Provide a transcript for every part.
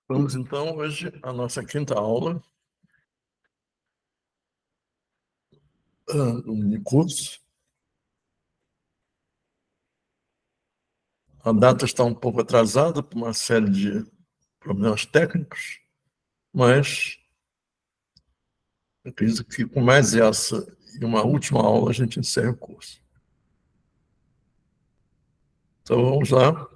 Vamos então hoje à nossa quinta aula do minicurso. A data está um pouco atrasada por uma série de problemas técnicos, mas eu acredito que com mais essa e uma última aula a gente encerra o curso. Então vamos lá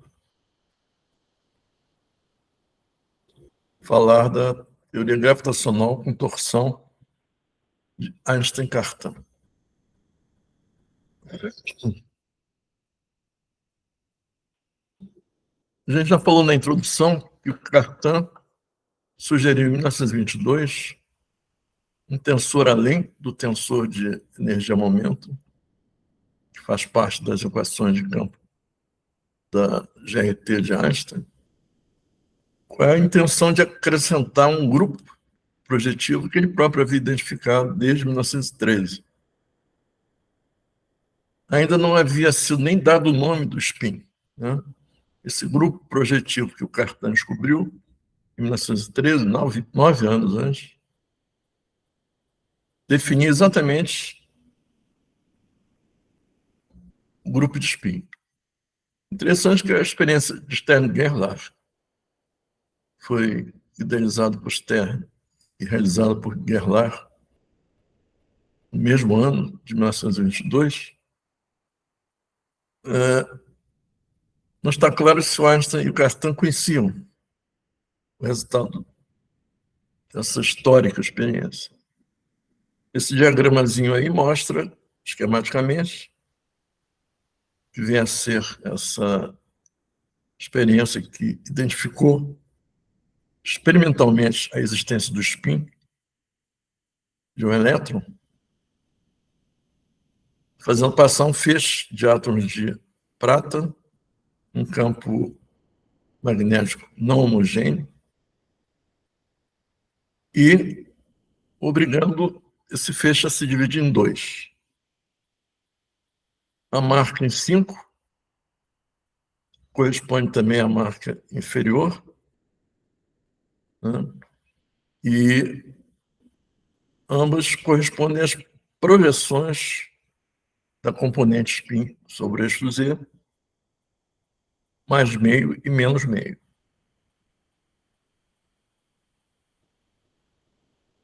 falar da teoria gravitacional com torção de Einstein-Cartan. A gente já falou na introdução que o Cartan sugeriu em 1922 um tensor além do tensor de energia-momento, que faz parte das equações de campo da GRT de Einstein, com a intenção de acrescentar um grupo projetivo que ele próprio havia identificado desde 1913. Ainda não havia sido nem dado o nome do spin, né? Esse grupo projetivo que o Cartan descobriu em 1913, 9 anos antes, definia exatamente o grupo de spin. Interessante que a experiência de Stern-Gerlach foi idealizada por Stern e realizada por Gerlach no mesmo ano, de 1922, não está claro se o Einstein e o Cartan conheciam o resultado dessa histórica experiência. Esse diagramazinho aí mostra, esquematicamente, que vem a ser essa experiência que identificou experimentalmente a existência do spin de um elétron, fazendo passar um feixe de átomos de prata, um campo magnético não homogêneo, e obrigando esse feixe a se dividir em dois. A marca em 5 corresponde também à marca inferior, né? E ambas correspondem às projeções da componente spin sobre o eixo Z, mais meio e menos meio.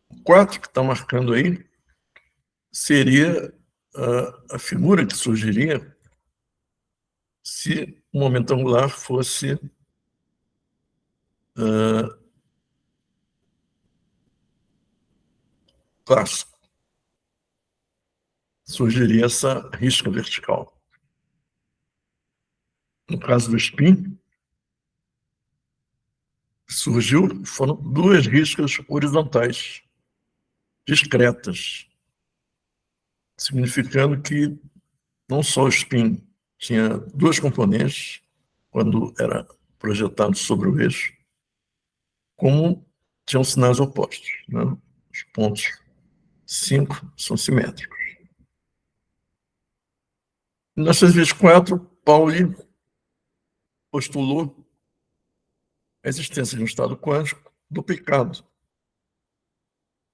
O 4 que está marcando aí seria a figura que surgiria se o momento angular fosse clássico. Surgiria essa risca vertical. No caso do spin, foram duas riscas horizontais, discretas, significando que não só o spin tinha duas componentes, quando era projetado sobre o eixo, como tinham sinais opostos, né? Os pontos 5 são simétricos. Em 1924, Pauli postulou a existência de um estado quântico duplicado.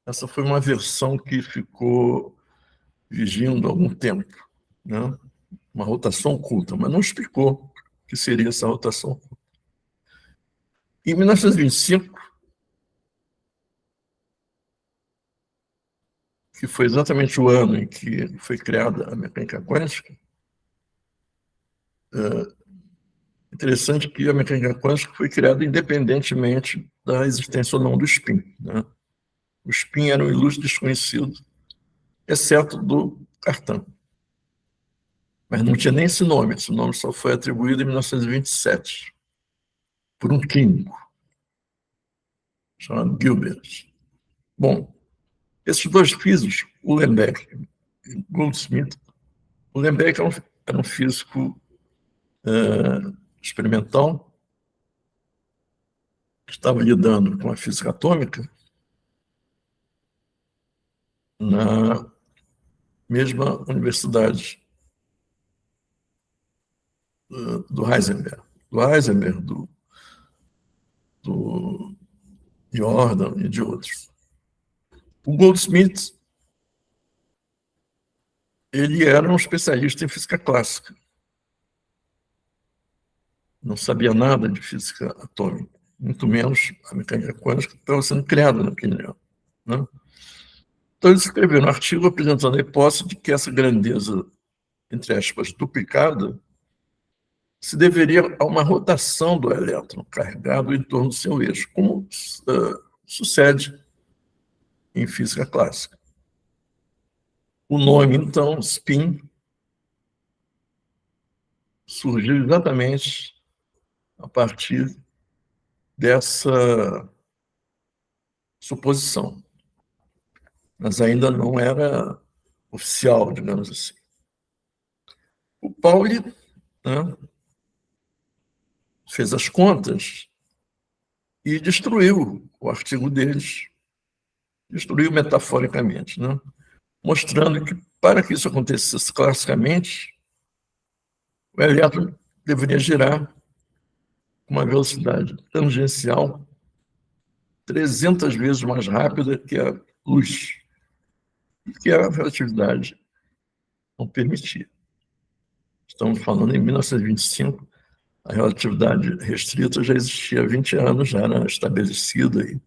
Essa foi uma versão que ficou vigiando há algum tempo, né? Uma rotação oculta, mas não explicou o que seria essa rotação oculta. Em 1925, que foi exatamente o ano em que foi criada a mecânica quântica, interessante que a mecânica quântica foi criada independentemente da existência ou não do spin, né? O spin era um ilustre desconhecido, exceto do Cartan. Mas não tinha nem esse nome só foi atribuído em 1927, por um químico chamado Gilbert. Bom, esses dois físicos, Uhlenbeck e Goldsmith, Uhlenbeck era um físico experimental que estava lidando com a física atômica na mesma universidade do Heisenberg, do Jordan e de outros. O Goldsmith, ele era um especialista em física clássica. Não sabia nada de física atômica, muito menos a mecânica quântica que estava sendo criada naquele ano, né? Então, ele escreveu um artigo apresentando a hipótese de que essa grandeza, entre aspas, duplicada, se deveria a uma rotação do elétron carregado em torno do seu eixo, como sucede em física clássica. O nome, então, spin, surgiu exatamente a partir dessa suposição, mas ainda não era oficial, digamos assim. O Pauli, né, fez as contas e destruiu o artigo deles, destruiu metaforicamente, né, mostrando que, para que isso acontecesse classicamente, o elétron deveria girar com uma velocidade tangencial 300 vezes mais rápida que a luz, e que a relatividade não permitia. Estamos falando em 1925, a relatividade restrita já existia há 20 anos, já era estabelecida e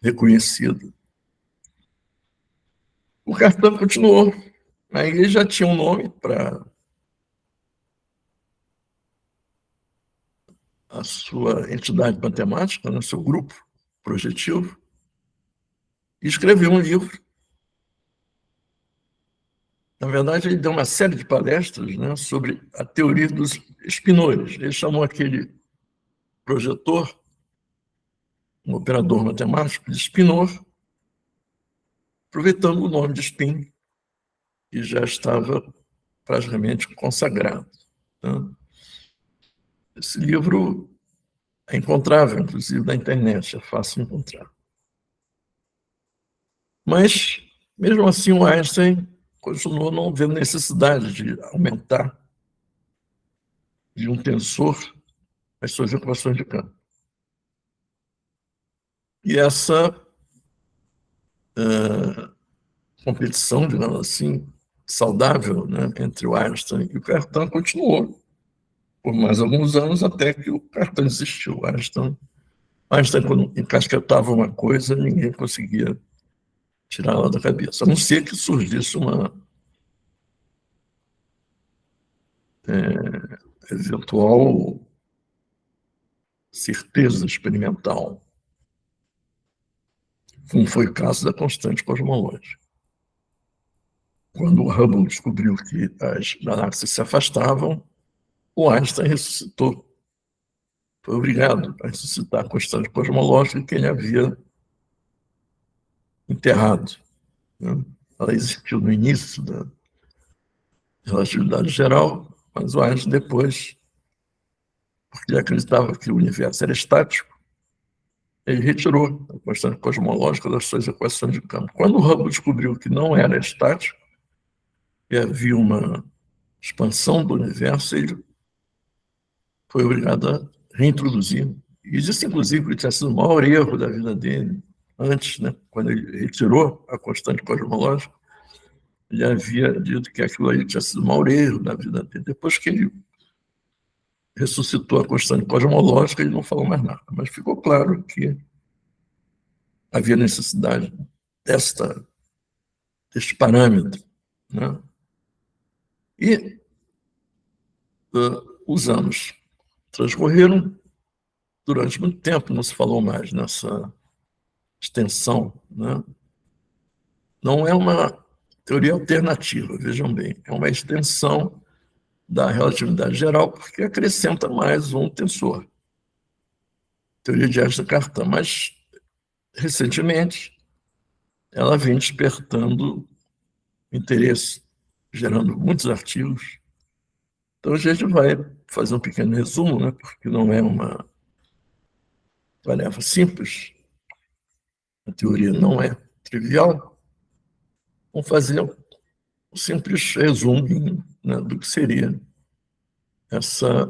reconhecida. O Cartan continuou, aí ele já tinha um nome para a sua entidade matemática, né, seu grupo projetivo, e escreveu um livro. Na verdade, ele deu uma série de palestras, né, sobre a teoria dos espinores. Ele chamou aquele projetor, um operador matemático, de espinor, aproveitando o nome de spin, que já estava praticamente consagrado, né? Esse livro é encontrável, inclusive, na internet, é fácil encontrar. Mas, mesmo assim, o Einstein continuou não vendo necessidade de aumentar de um tensor as suas equações de campo. E essa competição, digamos assim, saudável, né, entre o Einstein e o Cartan continuou por mais alguns anos, até que o Cartan desistiu. Einstein, quando encasquetava uma coisa, ninguém conseguia tirar ela da cabeça, a não ser que surgisse uma eventual certeza experimental, como foi o caso da constante cosmológica. Quando o Hubble descobriu que as galáxias se afastavam, o Einstein ressuscitou. Foi obrigado a ressuscitar a constante cosmológica que ele havia enterrado, né? Ela existiu no início da relatividade geral, mas o Einstein depois, porque ele acreditava que o universo era estático, ele retirou a constante cosmológica das suas equações de campo. Quando o Hubble descobriu que não era estático, e havia uma expansão do universo, ele foi obrigado a reintroduzir. E disse, inclusive, que tinha sido o maior erro da vida dele, antes, né, quando ele retirou a constante cosmológica, ele havia dito que aquilo ali tinha sido o maior erro da vida dele. Depois que ele ressuscitou a constante cosmológica, ele não falou mais nada. Mas ficou claro que havia necessidade deste parâmetro, né? E os anos transcorreram, durante muito tempo não se falou mais nessa extensão, né? Não é uma teoria alternativa, vejam bem, é uma extensão da relatividade geral, porque acrescenta mais um tensor. Teoria de Einstein-Cartan, mas, recentemente, ela vem despertando interesse, gerando muitos artigos. Então, a gente vai fazer um pequeno resumo, né, porque não é uma tarefa simples, a teoria não é trivial. Vamos fazer um simples resumo, né, do que seria essa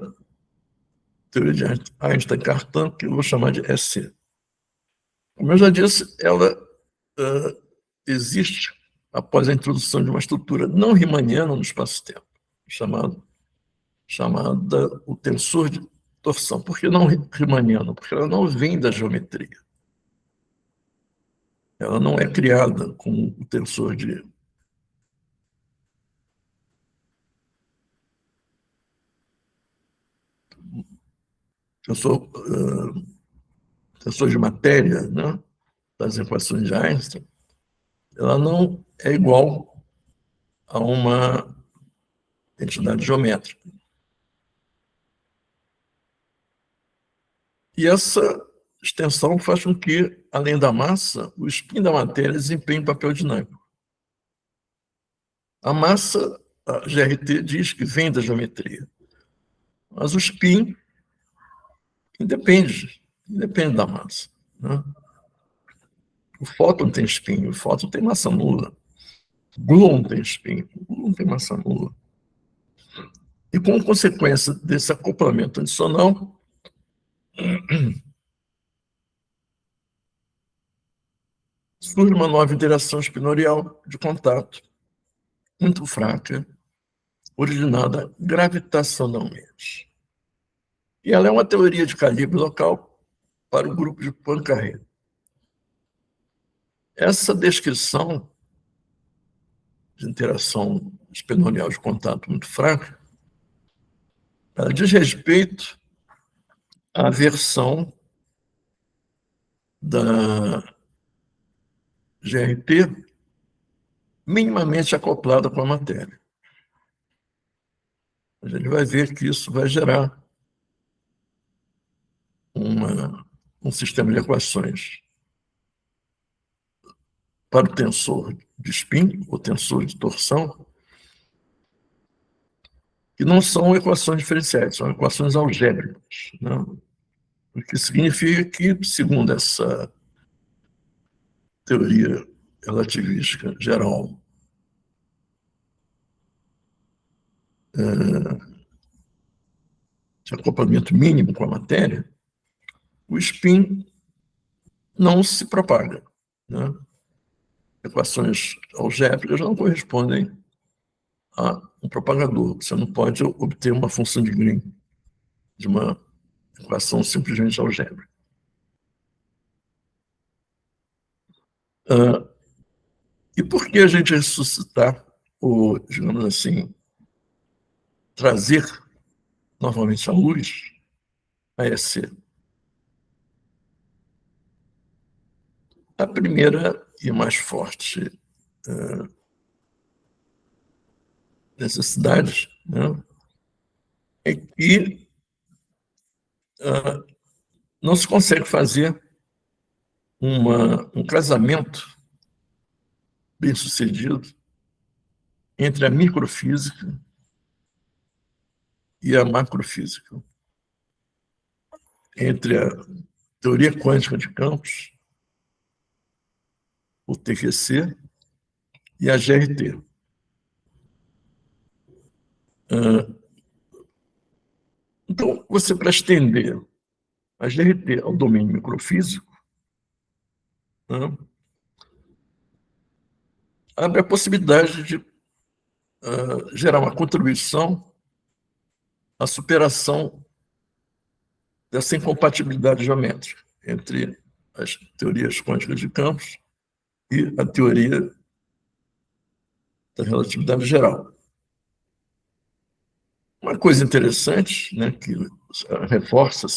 teoria de Einstein-Cartan, que eu vou chamar de EC. Como eu já disse, ela existe após a introdução de uma estrutura não riemanniana no espaço-tempo, chamada o tensor de torção. Por que não riemanniano? Porque ela não vem da geometria. Ela não é criada com o tensor de tensor de matéria, né, das equações de Einstein. Ela não é igual a uma entidade geométrica. E essa extensão faz com que, além da massa, o spin da matéria desempenhe um papel dinâmico. A massa, a GRT, diz que vem da geometria, mas o spin independe da massa, né? O fóton tem spin, o fóton tem massa nula. O gluon tem spin, o gluon tem massa nula. E, como consequência desse acoplamento adicional, surge uma nova interação espinorial de contato, muito fraca, originada gravitacionalmente. E ela é uma teoria de calibre local para o grupo de Poincaré. Essa descrição de interação espinorial de contato muito fraca, ela diz respeito à versão da GRT minimamente acoplada com a matéria. A gente vai ver que isso vai gerar um sistema de equações para o tensor de spin, o tensor de torção, que não são equações diferenciais, são equações algébricas, né? O que significa que, segundo essa teoria relativística geral, de acoplamento mínimo com a matéria, o spin não se propaga, né? Equações algébricas não correspondem a um propagador. Você não pode obter uma função de Green de uma equação simplesmente algébrica. E por que a gente ressuscitar, ou, digamos assim, trazer novamente a luz a EC? A primeira e mais forte necessidade, né, é que não se consegue fazer um casamento bem sucedido entre a microfísica e a macrofísica, entre a teoria quântica de campos, o TQC, e a GRT. Então, você, para estender a GRT ao domínio microfísico, né, abre a possibilidade de gerar uma contribuição à superação dessa incompatibilidade geométrica entre as teorias quânticas de campos e a teoria da relatividade geral. Uma coisa interessante, né, que reforça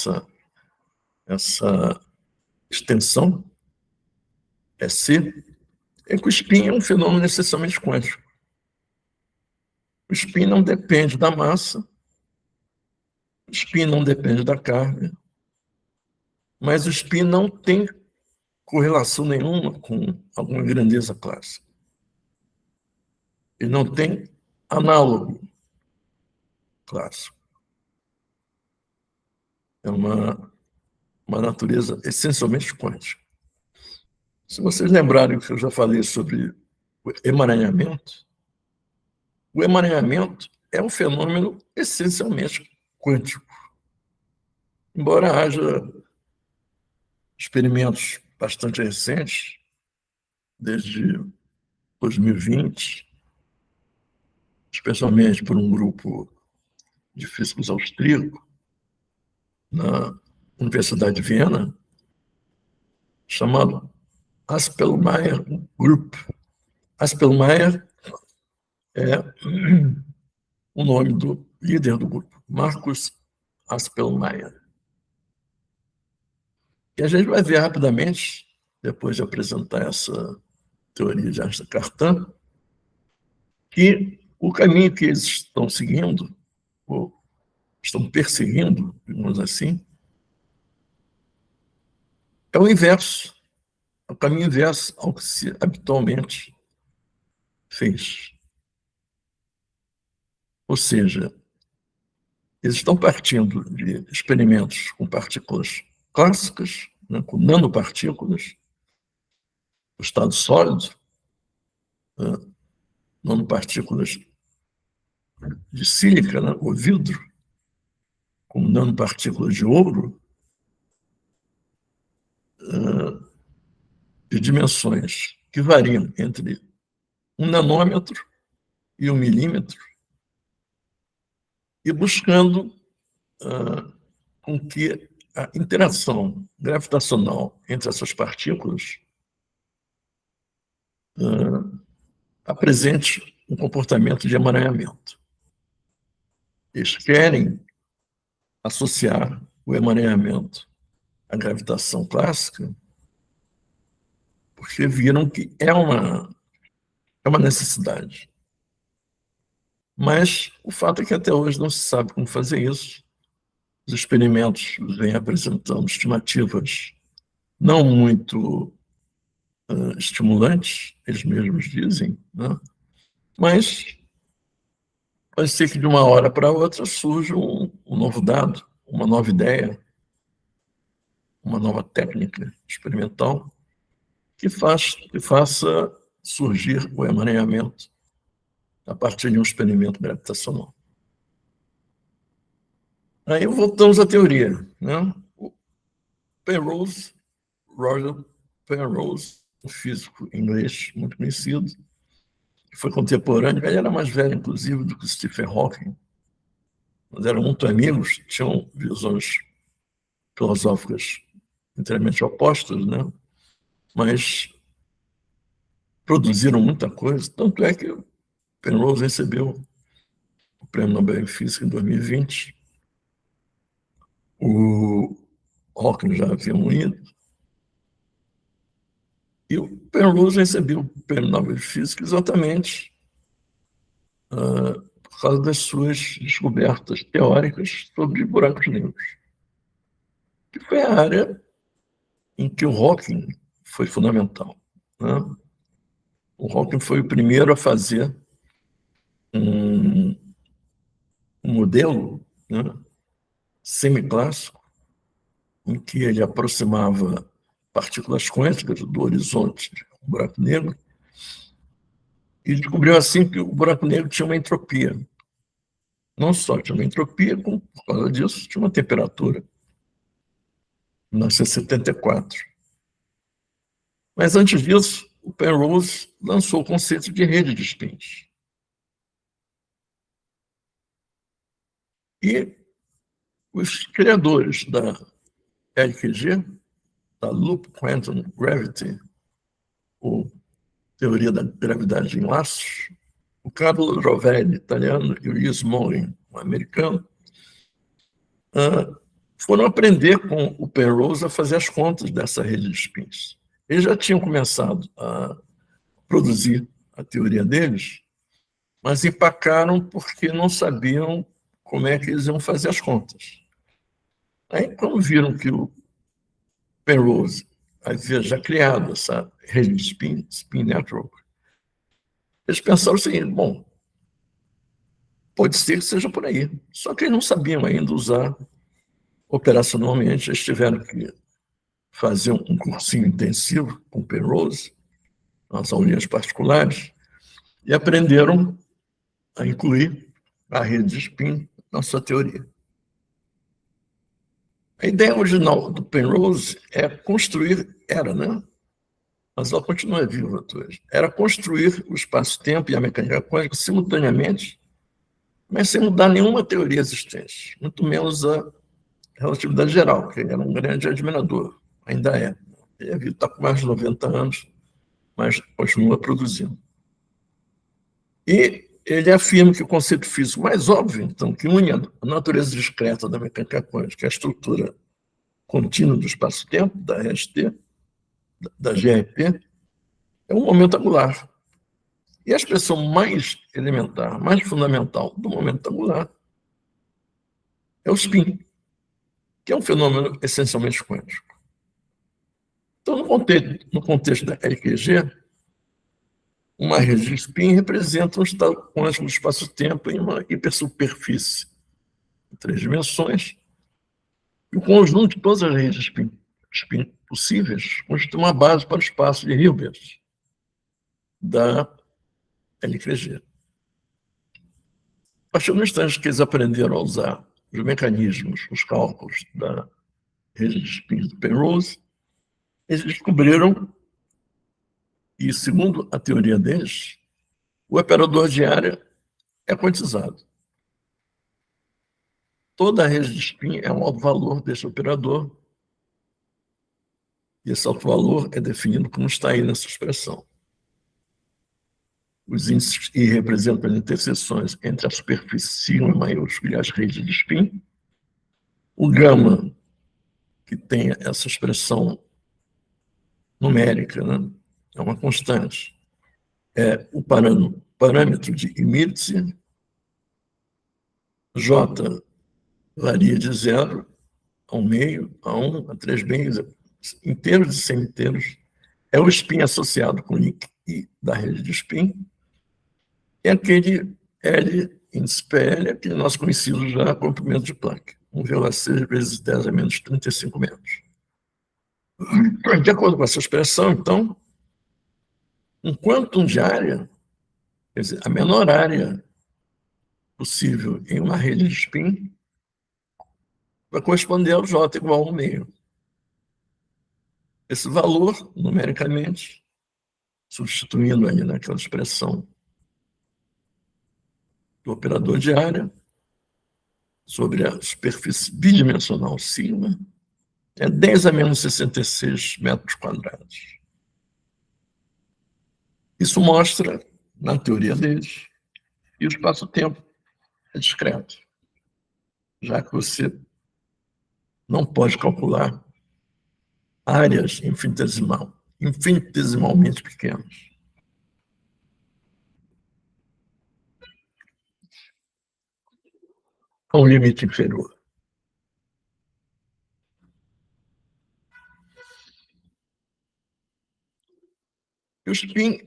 essa extensão EC, é que o spin é um fenômeno essencialmente quântico. O spin não depende da massa, o spin não depende da carga, mas o spin não tem correlação nenhuma com alguma grandeza clássica. Ele não tem análogo clássico. É uma natureza essencialmente quântica. Se vocês lembrarem que eu já falei sobre o emaranhamento é um fenômeno essencialmente quântico. Embora haja experimentos bastante recentes, desde 2020, especialmente por um grupo de físicos austríacos na Universidade de Viena, chamado Aspelmayer Group. Aspelmayer é o nome do líder do grupo, Marcus Aspelmayer. E a gente vai ver rapidamente, depois de apresentar essa teoria de Einstein-Cartan, que o caminho que eles estão seguindo, ou estão perseguindo, digamos assim, é o inverso, é o caminho inverso ao que se habitualmente fez. Ou seja, eles estão partindo de experimentos com partículas clássicas, né, com nanopartículas, o estado sólido, né, nanopartículas de sílica, né, o vidro, com nanopartículas de ouro, de dimensões que variam entre 1 nanômetro e 1 milímetro, e buscando com que a interação gravitacional entre essas partículas apresente um comportamento de emaranhamento. Eles querem associar o emaranhamento à gravitação clássica porque viram que é uma necessidade. Mas o fato é que até hoje não se sabe como fazer isso. Os experimentos vêm apresentando estimativas não muito estimulantes, eles mesmos dizem, né? Mas pode ser que de uma hora para outra surja um novo dado, uma nova ideia, uma nova técnica experimental que faça surgir o emaranhamento a partir de um experimento gravitacional. Aí voltamos à teoria, né? O Penrose, Roger Penrose, um físico inglês muito conhecido, que foi contemporâneo, ele era mais velho, inclusive, do que Stephen Hawking, mas eram muito amigos, tinham visões filosóficas inteiramente opostas, né? Mas produziram muita coisa, tanto é que o Penrose recebeu o Prêmio Nobel em Física em 2020, o Hawking já havia morrido, e o Penrose recebeu o Prêmio Nobel de Física exatamente por causa das suas descobertas teóricas sobre buracos negros, que foi a área em que o Hawking foi fundamental, né? O Hawking foi o primeiro a fazer um modelo, né, semiclássico, em que ele aproximava partículas quânticas do horizonte de um buraco negro e descobriu assim que o buraco negro tinha uma entropia. Não só tinha uma entropia, como por causa disso tinha uma temperatura. Em 1974. Mas antes disso, o Penrose lançou o conceito de rede de spins. E os criadores da LQG, da Loop Quantum Gravity, ou teoria da gravidade em laços, o Carlo Rovelli, italiano, e o Lewis Morin, um americano, foram aprender com o Penrose a fazer as contas dessa rede de spins. Eles já tinham começado a produzir a teoria deles, mas empacaram porque não sabiam como é que eles iam fazer as contas. Aí, quando viram que o Penrose havia já criado essa rede de spin network, eles pensaram o seguinte: bom, pode ser que seja por aí. Só que eles não sabiam ainda usar operacionalmente, eles tiveram que fazer um cursinho intensivo com o Penrose, nas aulinhas particulares, e aprenderam a incluir a rede de spin na sua teoria. A ideia original do Penrose é construir era, né? Mas ela continua viva hoje. Era construir o espaço-tempo e a mecânica quântica simultaneamente, mas sem mudar nenhuma teoria existente, muito menos a relatividade geral, que ele era um grande admirador, ainda é. Ele está com mais de 90 anos, mas continua produzindo. E ele afirma que o conceito físico mais óbvio, então, que une a natureza discreta da mecânica quântica, a estrutura contínua do espaço-tempo, da RST, da GRP, é um momento angular. E a expressão mais elementar, mais fundamental do momento angular é o spin, que é um fenômeno essencialmente quântico. Então, no contexto da LQG, uma rede de spin representa um estado quântico do espaço-tempo em uma hipersuperfície em 3 dimensões, e o conjunto de todas as redes de spin possíveis constitui uma base para o espaço de Hilbert da LQG. A partir do instante que eles aprenderam a usar os mecanismos, os cálculos da rede de spin do Penrose, eles descobriram, e segundo a teoria deles, o operador de área é quantizado. Toda a rede de spin é um alto valor desse operador, e esse alto valor é definido como está aí nessa expressão. Os índices I representam as interseções entre a superfície sigma maiúscula e as redes de spin. O gama, que tem essa expressão numérica, né? É uma constante, é o parâmetro de Immirzi. J varia de 0 a 1,5, a 1, a 3 bens inteiros e semi-inteiros. É o spin associado com o link I da rede de spin. E aquele L, índice PL, aquele nosso conhecido já, comprimento de Planck, 1,6 vezes 10 a menos 35 metros. De acordo com essa expressão, então, um quantum de área, quer dizer, a menor área possível em uma rede de spin, vai corresponder ao J igual a 1,5. Esse valor, numericamente, substituindo aí naquela expressão do operador de área, sobre a superfície bidimensional sigma, é 10 a menos 66 metros quadrados. Isso mostra, na teoria deles, que o espaço-tempo é discreto, já que você não pode calcular áreas infinitesimalmente pequenas. A um limite inferior. E o spin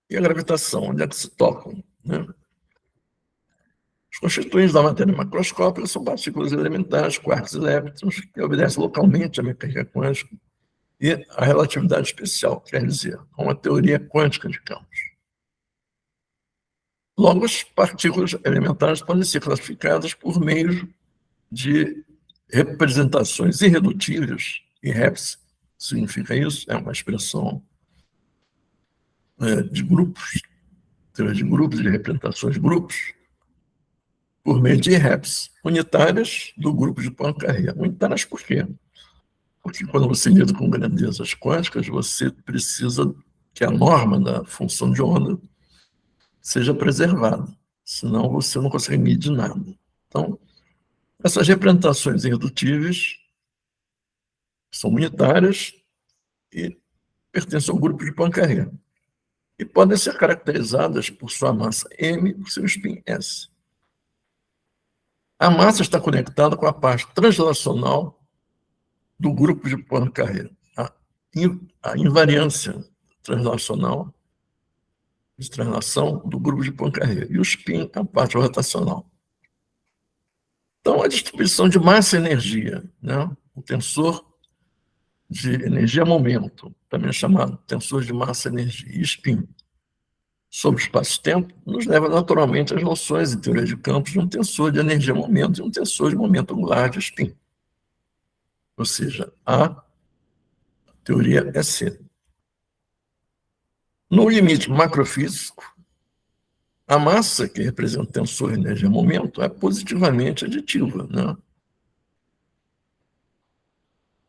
e a gravitação, onde é que se tocam, né? Os constituintes da matéria macroscópica são partículas elementares, quarks e leptons, que obedecem localmente à mecânica quântica e à relatividade especial, quer dizer, a uma teoria quântica de campos. Logo, as partículas elementares podem ser classificadas por meio de representações irredutíveis, e REPS significa isso, é uma expressão de grupos, teoria de grupos, de representações de grupos, por meio de REPS, unitárias do grupo de Poincaré. Unitárias por quê? Porque quando você lida com grandezas quânticas, você precisa que a norma da função de onda seja preservada, senão você não consegue medir nada. Então, essas representações irredutíveis são unitárias e pertencem ao grupo de Poincaré, e podem ser caracterizadas por sua massa M e por seu spin S. A massa está conectada com a parte translacional do grupo de Poincaré, a invariância translacional, de translação do grupo de Poincaré, e o spin, a parte rotacional. Então, a distribuição de massa e energia, né? O tensor de energia-momento, também chamado tensor de massa-energia, e spin, sobre o espaço-tempo, nos leva naturalmente às noções em teoria de campos de um tensor de energia-momento e um tensor de momento angular de spin. Ou seja, a teoria é C. No limite macrofísico, a massa, que representa o tensor energia-momento, é positivamente aditiva, né?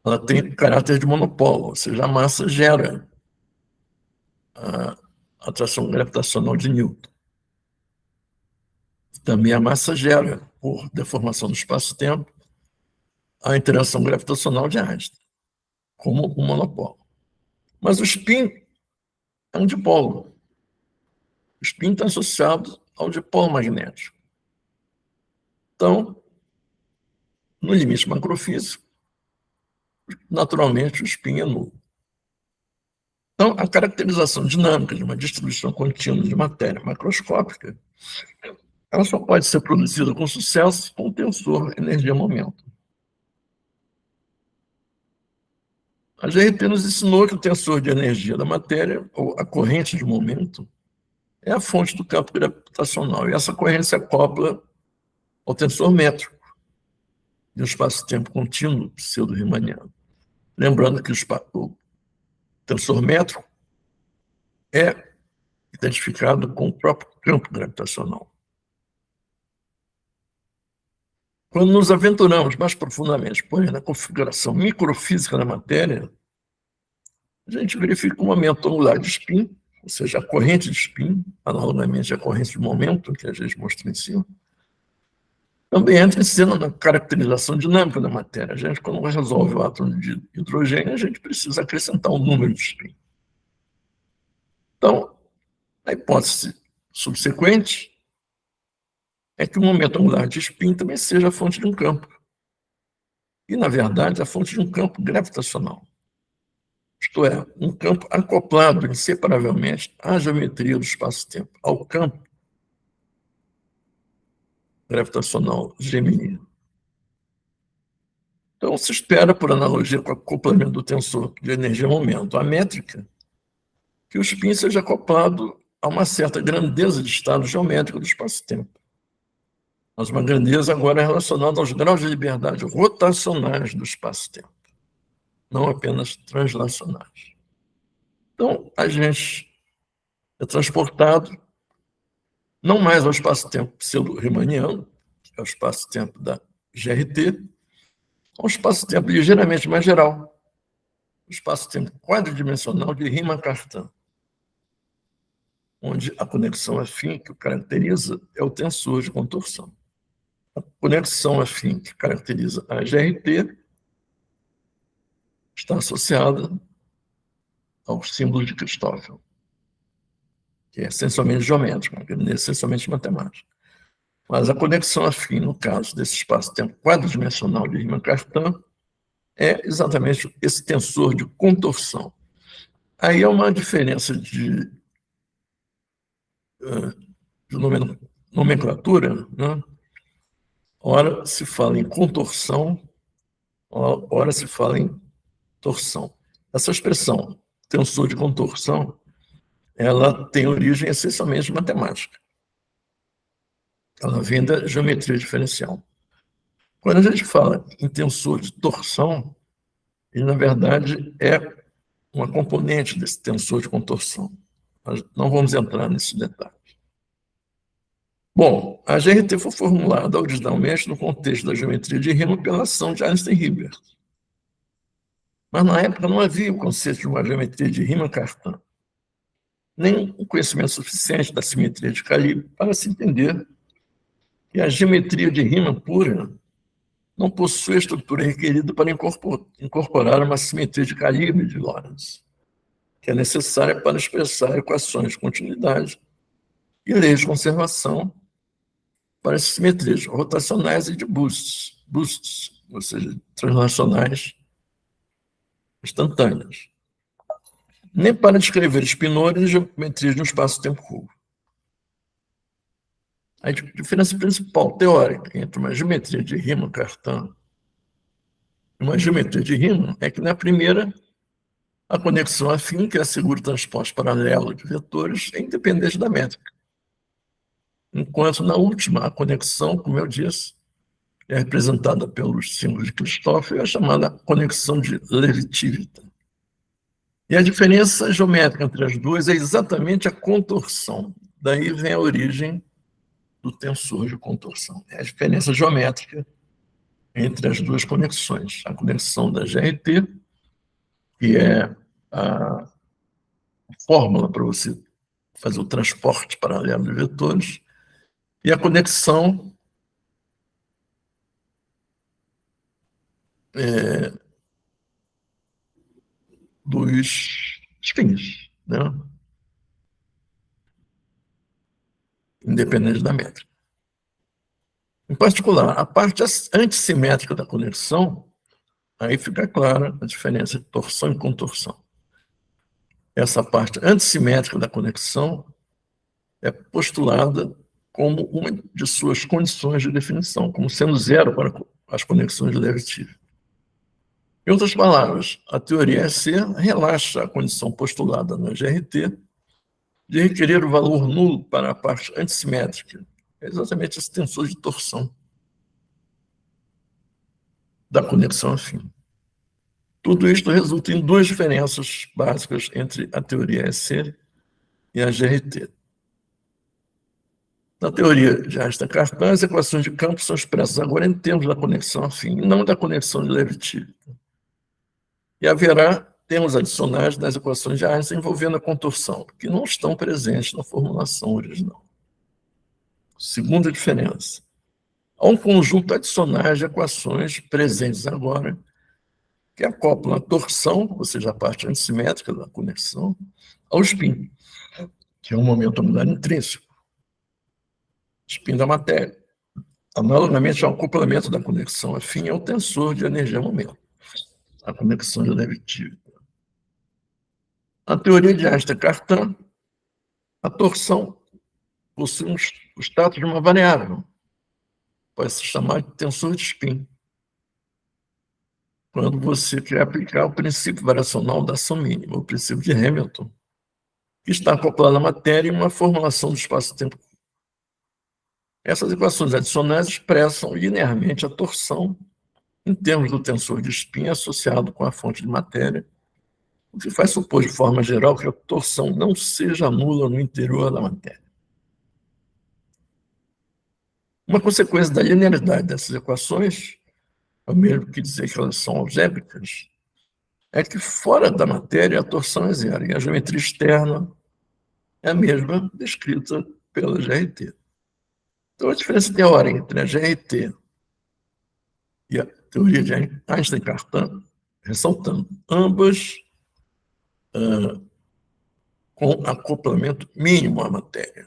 Ela tem caráter de monopolo, ou seja, a massa gera a atração gravitacional de Newton. Também a massa gera, por deformação do espaço-tempo, a interação gravitacional de Einstein, como um monopolo. Mas o spin é um dipolo. O spin está associado ao dipolo magnético. Então, no limite macrofísico, naturalmente o spin é nulo. Então, a caracterização dinâmica de uma distribuição contínua de matéria macroscópica, ela só pode ser produzida com sucesso com o tensor energia-momento. A GRT nos ensinou que o tensor de energia da matéria, ou a corrente de momento, é a fonte do campo gravitacional. E essa corrente se acopla ao tensor métrico de um espaço-tempo contínuo pseudo-riemanniano. Lembrando que o tensor métrico é identificado com o próprio campo gravitacional. Quando nos aventuramos mais profundamente, porém, na configuração microfísica da matéria, a gente verifica o momento angular de spin, ou seja, a corrente de spin, analogamente à corrente de momento, que a gente mostrou em cima, também entra em cena na caracterização dinâmica da matéria. A gente, quando resolve o átomo de hidrogênio, a gente precisa acrescentar um número de spin. Então, a hipótese subsequente é que o momento angular de spin também seja a fonte de um campo. E, na verdade, a fonte de um campo gravitacional. Isto é, um campo acoplado inseparavelmente à geometria do espaço-tempo, ao campo gravitacional geminiano. Então, se espera, por analogia com o acoplamento do tensor de energia-momento à métrica, que o spin seja acoplado a uma certa grandeza de estado geométrico do espaço-tempo. Mas uma grandeza agora relacionada aos graus de liberdade rotacionais do espaço-tempo, não apenas translacionais. Então, a gente é transportado não mais ao espaço-tempo pseudo-riemanniano, que é o espaço-tempo da GRT, a um espaço-tempo ligeiramente mais geral, o espaço-tempo quadridimensional de Riemann-Cartan, onde a conexão afim que o caracteriza é o tensor de contorção. A conexão afim que caracteriza a GRT está associada ao símbolo de Christoffel, que é essencialmente geométrico, que é essencialmente matemático. Mas a conexão afim, no caso desse espaço-tempo quadridimensional de Riemann-Cartan, é exatamente esse tensor de contorção. Aí é uma diferença de nomenclatura, né? Ora se fala em contorção, ora se fala em torção. Essa expressão, tensor de contorção, ela tem origem essencialmente matemática. Ela vem da geometria diferencial. Quando a gente fala em tensor de torção, ele, na verdade, é uma componente desse tensor de contorção. Nós não vamos entrar nesse detalhe. Bom, a GRT foi formulada originalmente no contexto da geometria de Riemann pela ação de Einstein e Hilbert. Mas, na época, não havia o conceito de uma geometria de Riemann-Cartan, nem o conhecimento suficiente da simetria de calibre para se entender que a geometria de Riemann pura não possui a estrutura requerida para incorporar uma simetria de calibre de Lorentz, que é necessária para expressar equações de continuidade e leis de conservação para as simetrias rotacionais e de Bustos, ou seja, translacionais instantâneas, nem para descrever espinores e geometrias de um espaço-tempo curvo. A diferença principal teórica entre uma geometria de Riemann-Cartan e uma geometria de Riemann é que, na primeira, a conexão afim, que assegura o transporte paralelo de vetores, é independente da métrica. Enquanto, na última, a conexão, como eu disse, é representada pelos símbolos de Christoffel, é chamada conexão de Levi-Civita. E a diferença geométrica entre as duas é exatamente a contorção. Daí vem a origem do tensor de contorção. É a diferença geométrica entre as duas conexões. A conexão da GRT, que é a fórmula para você fazer o transporte paralelo de vetores, e a conexão dos spins, né? Independente da métrica. Em particular, a parte antissimétrica da conexão, aí fica clara a diferença de torção e contorção. Essa parte antissimétrica da conexão é postulada como uma de suas condições de definição, como sendo zero para as conexões de Leibniz. Em outras palavras, a teoria EC relaxa a condição postulada na GRT de requerer o valor nulo para a parte antissimétrica. É exatamente esse tensor de torção da conexão afim. Tudo isto resulta em duas diferenças básicas entre a teoria EC e a GRT. Na teoria de Einstein-Cartan, as equações de campo são expressas agora em termos da conexão afim, e não da conexão de Leibniz. E haverá termos adicionais nas equações de Einstein envolvendo a contorção, que não estão presentes na formulação original. Segunda diferença. Há um conjunto adicional de equações presentes agora que acoplam a torção, ou seja, a parte antissimétrica da conexão, ao spin, que é um momento angular intrínseco, spin da matéria. Analogamente ao acoplamento da conexão afim ao tensor de energia-momento, a conexão de Leibniz. Na teoria de Einstein-Cartan, a torção possui o status de uma variável, pode se chamar de tensor de spin, quando você quer aplicar o princípio variacional da ação mínima, o princípio de Hamilton, que está acoplado à matéria em uma formulação do espaço-tempo. Essas equações adicionais expressam linearmente a torção em termos do tensor de spin associado com a fonte de matéria, o que faz supor, de forma geral, que a torção não seja nula no interior da matéria. Uma consequência da linearidade dessas equações, ao mesmo que dizer que elas são algébricas, é que fora da matéria a torção é zero, e a geometria externa é a mesma descrita pela GRT. Então, a diferença teórica entre a GRT e a teoria de Einstein-Cartan, ressaltando, ambas com acoplamento mínimo à matéria.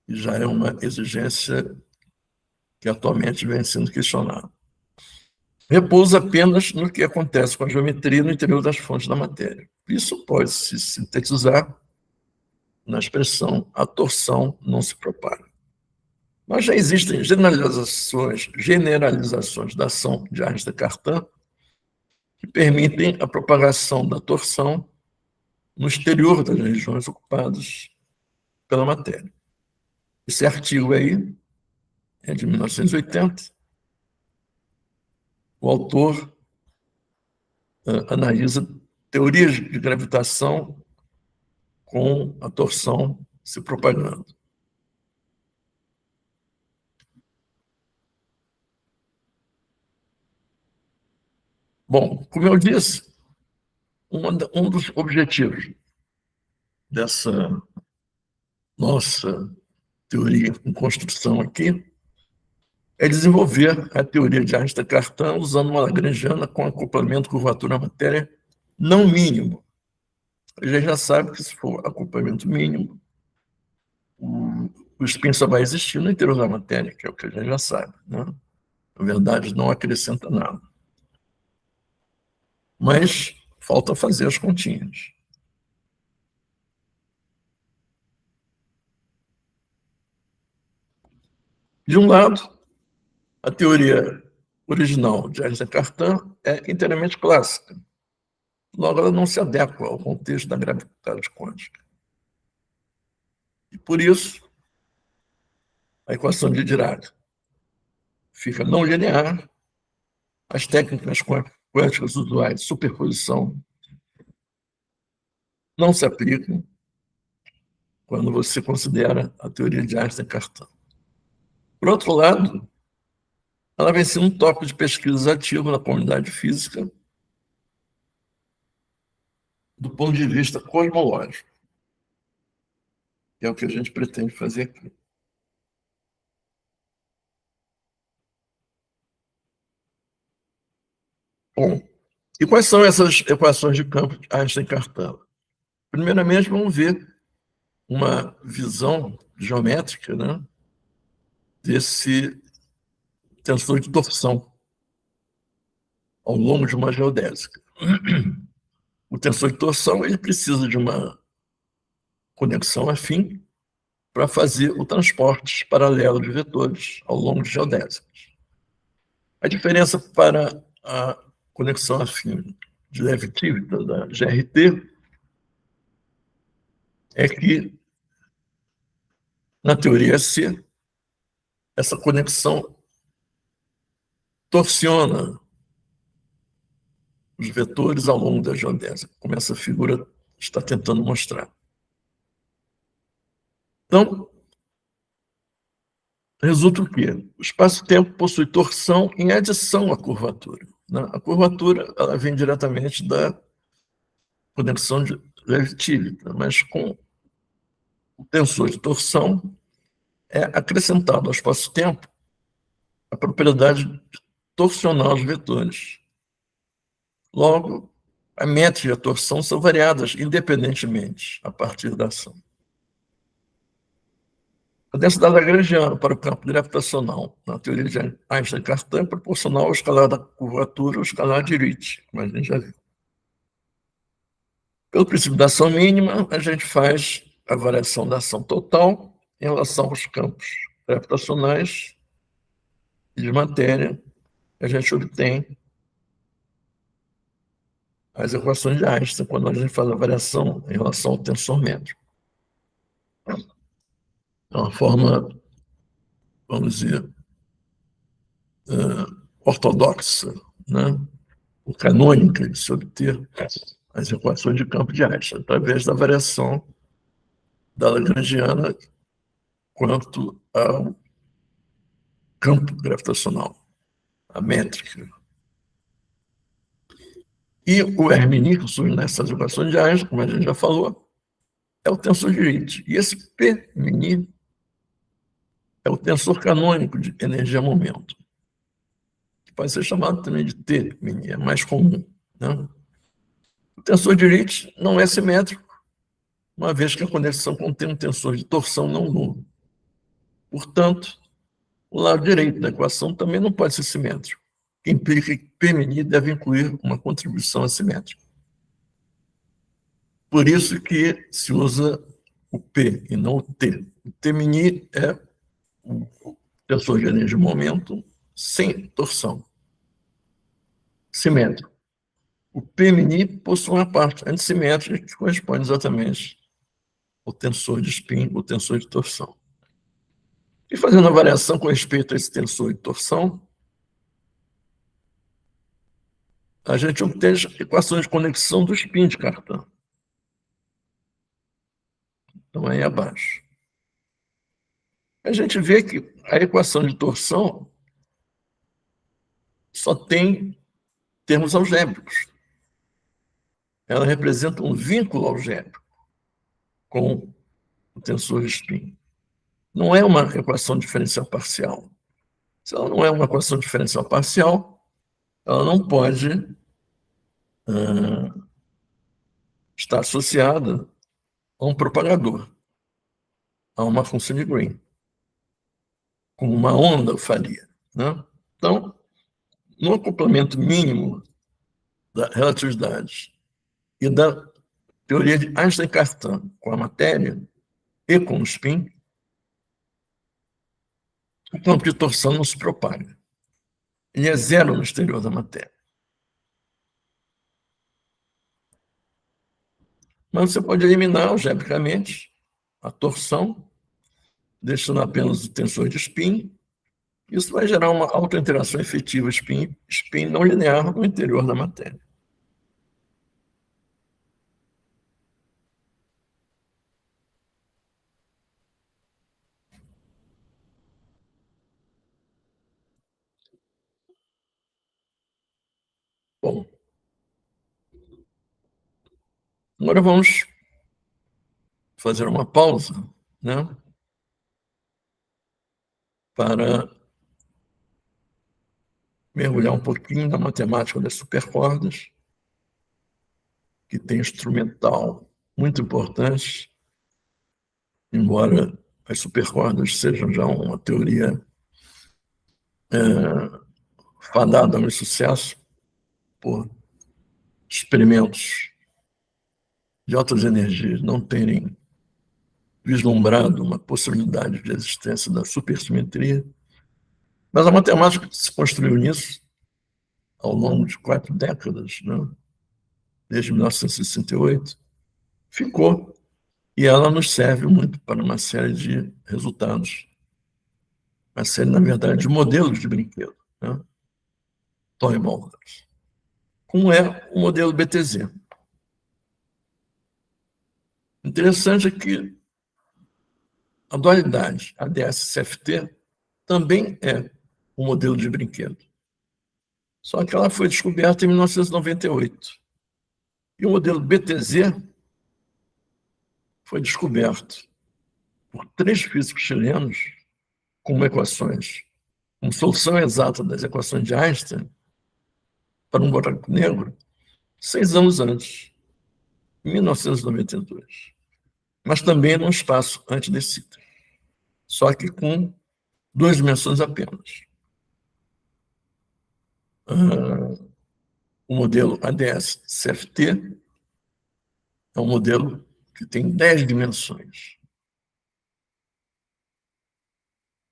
E já é uma exigência que atualmente vem sendo questionada. Repousa apenas no que acontece com a geometria no interior das fontes da matéria. Isso pode se sintetizar na expressão a torção não se propaga. Mas já existem generalizações da ação de Einstein-Cartan que permitem a propagação da torção no exterior das regiões ocupadas pela matéria. Esse artigo aí é de 1980. O autor analisa teorias de gravitação com a torção se propagando. Bom, como eu disse, um dos objetivos dessa nossa teoria em construção aqui é desenvolver a teoria de Einstein-Cartan usando uma lagrangiana com acoplamento curvatura-matéria não mínimo. A gente já sabe que se for acoplamento mínimo, o spin só vai existir no interior da matéria, que é o que a gente já sabe, né? Na verdade, não acrescenta nada. Mas falta fazer as continhas. De um lado, a teoria original de Einstein-Cartan é inteiramente clássica. Logo, ela não se adequa ao contexto da gravidade quântica. E, por isso, a equação de Dirac fica não linear, as técnicas quânticas usuais de superposição não se aplicam quando você considera a teoria de Einstein-Cartan. Por outro lado, ela vem sendo um tópico de pesquisa ativo na comunidade física do ponto de vista cosmológico, que é o que a gente pretende fazer aqui. Bom, e quais são essas equações de campo de Einstein-Cartan? Primeiramente, vamos ver uma visão geométrica, né, desse tensor de torção ao longo de uma geodésica. O tensor de torção ele precisa de uma conexão afim para fazer o transporte paralelo de vetores ao longo de geodésicas. A diferença para a conexão afim de Levi-Civita, da GRT, é que, na teoria C, essa conexão torciona os vetores ao longo da geodésica, como essa figura está tentando mostrar. Então, resulta o quê? O espaço-tempo possui torção em adição à curvatura, né? A curvatura ela vem diretamente da conexão de Levi-Civita, mas com o tensor de torção é acrescentado ao espaço-tempo a propriedade de torcionar os vetores. Logo, a métrica e a torção são variadas independentemente a partir da ação. A densidade lagrangiana para o campo gravitacional na teoria de Einstein-Cartan é proporcional ao escalar da curvatura ao escalar de Ricci, como a gente já viu. Pelo princípio da ação mínima, a gente faz a variação da ação total em relação aos campos gravitacionais e de matéria, a gente obtém as equações de Einstein, quando a gente faz a variação em relação ao tensor métrico. É uma forma, vamos dizer, ortodoxa, né? Canônica de se obter as equações de campo de Einstein, através da variação da lagrangiana quanto ao campo gravitacional, a métrica. E o R-mini, que surge nessas equações de Einstein, como a gente já falou, é o tensor de Ricci. E esse P-mini é o tensor canônico de energia-momento, que pode ser chamado também de T-mini, é mais comum, né? O tensor de Ricci não é simétrico, uma vez que a conexão contém um tensor de torção não nulo. Portanto, o lado direito da equação também não pode ser simétrico, que implica que P-mini deve incluir uma contribuição assimétrica. Por isso que se usa o P e não o T. O T-mini é o tensor de energia de momento sem torção, simétrico. O P-mini possui uma parte antissimétrica que corresponde exatamente ao tensor de spin, o tensor de torção. E fazendo a variação com respeito a esse tensor de torção, a gente obtém as equações de conexão do spin de Cartan. Então, aí abaixo. A gente vê que a equação de torção só tem termos algébricos. Ela representa um vínculo algébrico com o tensor de spin. Não é uma equação diferencial parcial. Se ela não é uma equação diferencial parcial, ela não pode estar associada a um propagador, a uma função de Green, como uma onda faria, né? Então, no acoplamento mínimo da relatividade e da teoria de Einstein-Cartan com a matéria e com o spin, o campo de torção não se propaga. Ele é zero no exterior da matéria. Mas você pode eliminar algebricamente a torção, deixando apenas o tensor de spin. Isso vai gerar uma autointeração efetiva spin não linear no interior da matéria. Agora vamos fazer uma pausa, né, para mergulhar um pouquinho na matemática das supercordas, que tem instrumental muito importante, embora as supercordas sejam já uma teoria fadada ao insucesso por experimentos de altas energias não terem vislumbrado uma possibilidade de existência da supersimetria. Mas a matemática que se construiu nisso ao longo de 4 décadas, né, desde 1968, ficou. E ela nos serve muito para uma série de resultados, uma série, na verdade, de modelos de brinquedo, né, toy models, como é o modelo BTZ. Interessante é que a dualidade ADS-CFT também é um modelo de brinquedo, só que ela foi descoberta em 1998. E o modelo BTZ foi descoberto por 3 físicos chilenos com equações, com solução exata das equações de Einstein para um buraco negro 6 anos antes, em 1992. Mas também num espaço anti-de Sitter, só que com 2 dimensões apenas. O modelo ADS-CFT é um modelo que tem 10 dimensões.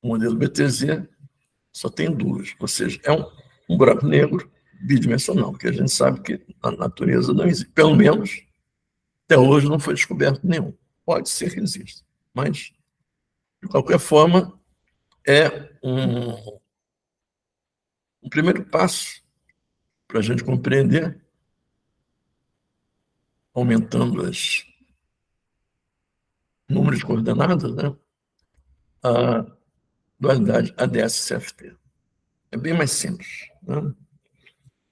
O modelo BTZ só tem 2, ou seja, é um buraco negro bidimensional, que a gente sabe que na natureza não existe. Pelo menos, até hoje não foi descoberto nenhum. Pode ser que exista, mas, de qualquer forma, é um primeiro passo para a gente compreender, aumentando os números de coordenadas, né, a dualidade ADS-CFT. É bem mais simples, né?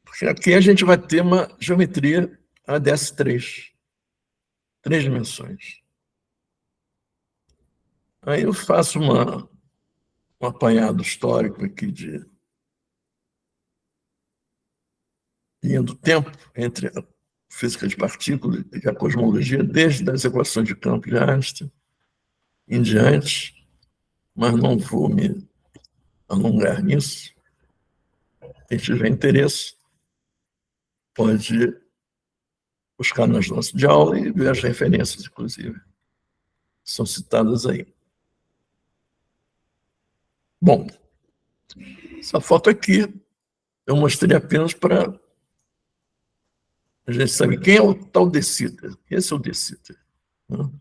Porque aqui a gente vai ter uma geometria ADS-3, 3 dimensões. Aí eu faço um apanhado histórico aqui de linha do tempo entre a física de partículas e a cosmologia, desde as equações de campo de Einstein em diante, mas não vou me alongar nisso. Quem tiver interesse pode buscar nas notas de aula e ver as referências, inclusive, são citadas aí. Bom, essa foto aqui eu mostrei apenas para a gente saber quem é o tal de Sitter. Esse é o de Sitter, né?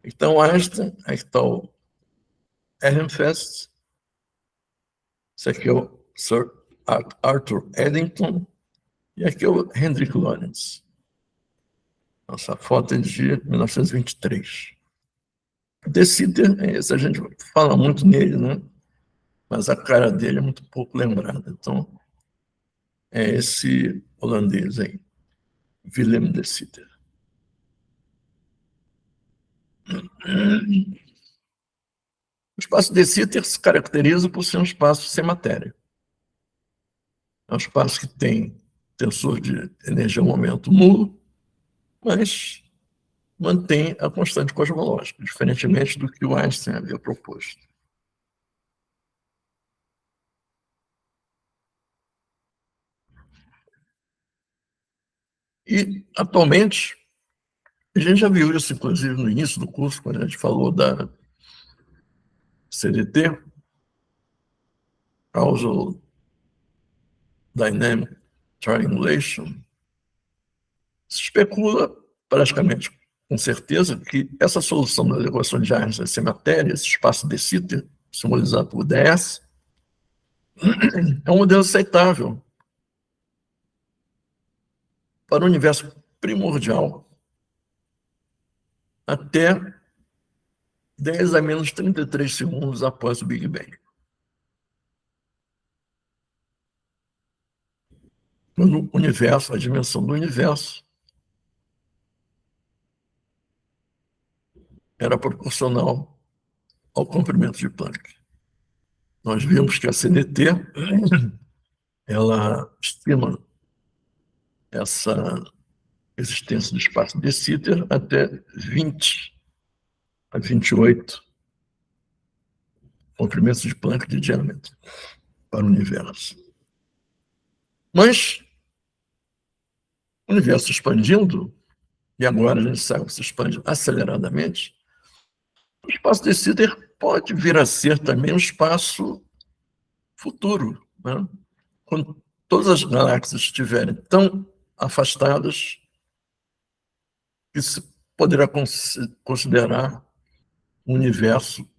Então, Einstein, aí está o Ehrenfest, esse aqui é o Sir Arthur Eddington, e aqui é o Hendrik Lorentz. Nossa foto é de 1923. De Sitter, esse a gente fala muito nele, né? Mas a cara dele é muito pouco lembrada. Então, é esse holandês aí, Willem de Sitter. O espaço de Sitter se caracteriza por ser um espaço sem matéria. É um espaço que tem tensor de energia-momento nulo, mas mantém a constante cosmológica, diferentemente do que o Einstein havia proposto. E, atualmente, a gente já viu isso, inclusive, no início do curso, quando a gente falou da CDT, Causal Dynamic Triangulation. Se especula, praticamente com certeza, que essa solução das equações de Einstein sem matéria, esse espaço de Sitter, simbolizado por DS, é um modelo aceitável para o universo primordial até 10 a menos 33 segundos após o Big Bang. Quando o universo, a dimensão do universo, era proporcional ao comprimento de Planck. Nós vimos que a CDT ela estima essa existência do espaço de Sitter até 20 a 28 comprimentos de Planck de diâmetro para o universo. Mas o universo expandindo, e agora a gente sabe que se expande aceleradamente, o espaço de Sitter pode vir a ser também um espaço futuro, né? Quando todas as galáxias estiverem tão afastadas que se poderá considerar um universo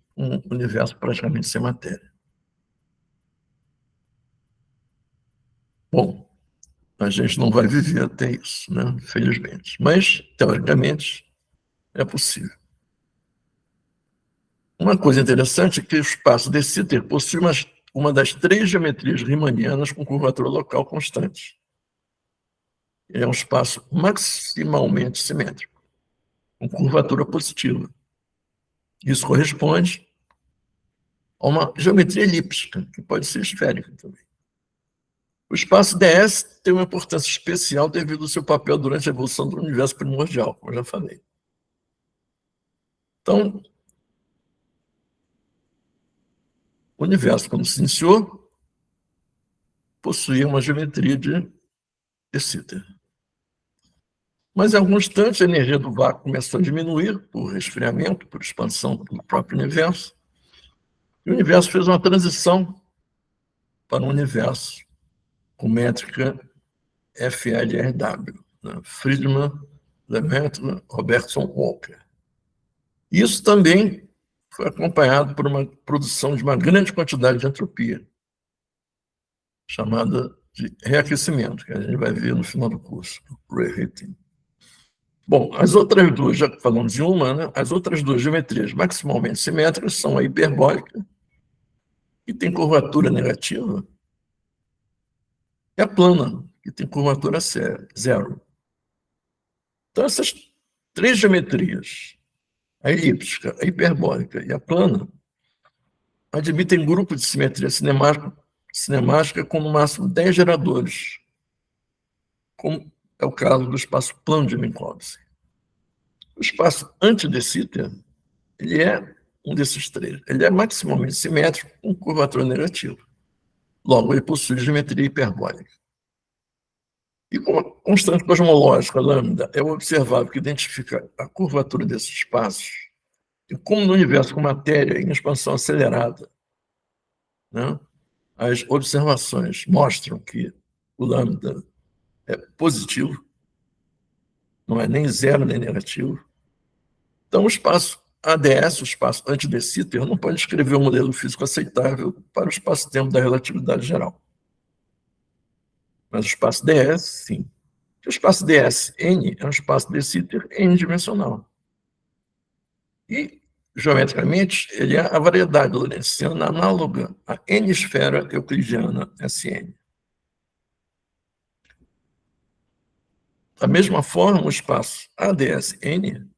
praticamente sem matéria. Bom, a gente não vai viver até isso, né? Felizmente. Mas, teoricamente, é possível. Uma coisa interessante é que o espaço de Sitter possui uma das 3 geometrias riemannianas com curvatura local constante. É um espaço maximalmente simétrico, com curvatura positiva. Isso corresponde a uma geometria elíptica, que pode ser esférica também. O espaço DS tem uma importância especial devido ao seu papel durante a evolução do universo primordial, como eu já falei. Então, o universo, quando se iniciou, possuía uma geometria de Sitter. Mas, em algum instante, a energia do vácuo começou a diminuir por resfriamento, por expansão do próprio universo, e o universo fez uma transição para um universo com métrica FLRW, né? Friedmann, Lemaitre, Robertson, Walker. Isso também foi acompanhado por uma produção de uma grande quantidade de entropia, chamada de reaquecimento, que a gente vai ver no final do curso, reheating. Bom, as outras duas, já falamos de uma, né? As outras duas geometrias maximalmente simétricas são a hiperbólica, que tem curvatura negativa, e a plana, que tem curvatura zero. Então, essas 3 geometrias, a elíptica, a hiperbólica e a plana, admitem grupo de simetria cinemática com no máximo 10 geradores, como é o caso do espaço plano de Minkowski. O espaço anti-de Sitter, ele é um desses 3. Ele é maximalmente simétrico com curvatura negativa. Logo, ele possui geometria hiperbólica. E com a constante cosmológica lambda, é observável que identifica a curvatura desses espaços. E como no universo com matéria em expansão acelerada, né, as observações mostram que o lambda é positivo, não é nem zero nem negativo. Então, o espaço ADS, o espaço anti-de Sitter, não pode descrever um modelo físico aceitável para o espaço-tempo da relatividade geral. Mas o espaço DS, sim. O espaço DS-N é um espaço de Sitter n-dimensional. E, geometricamente, ele é a variedade lorentziana análoga à n-esfera euclidiana Sn. Da mesma forma, o espaço ADS-N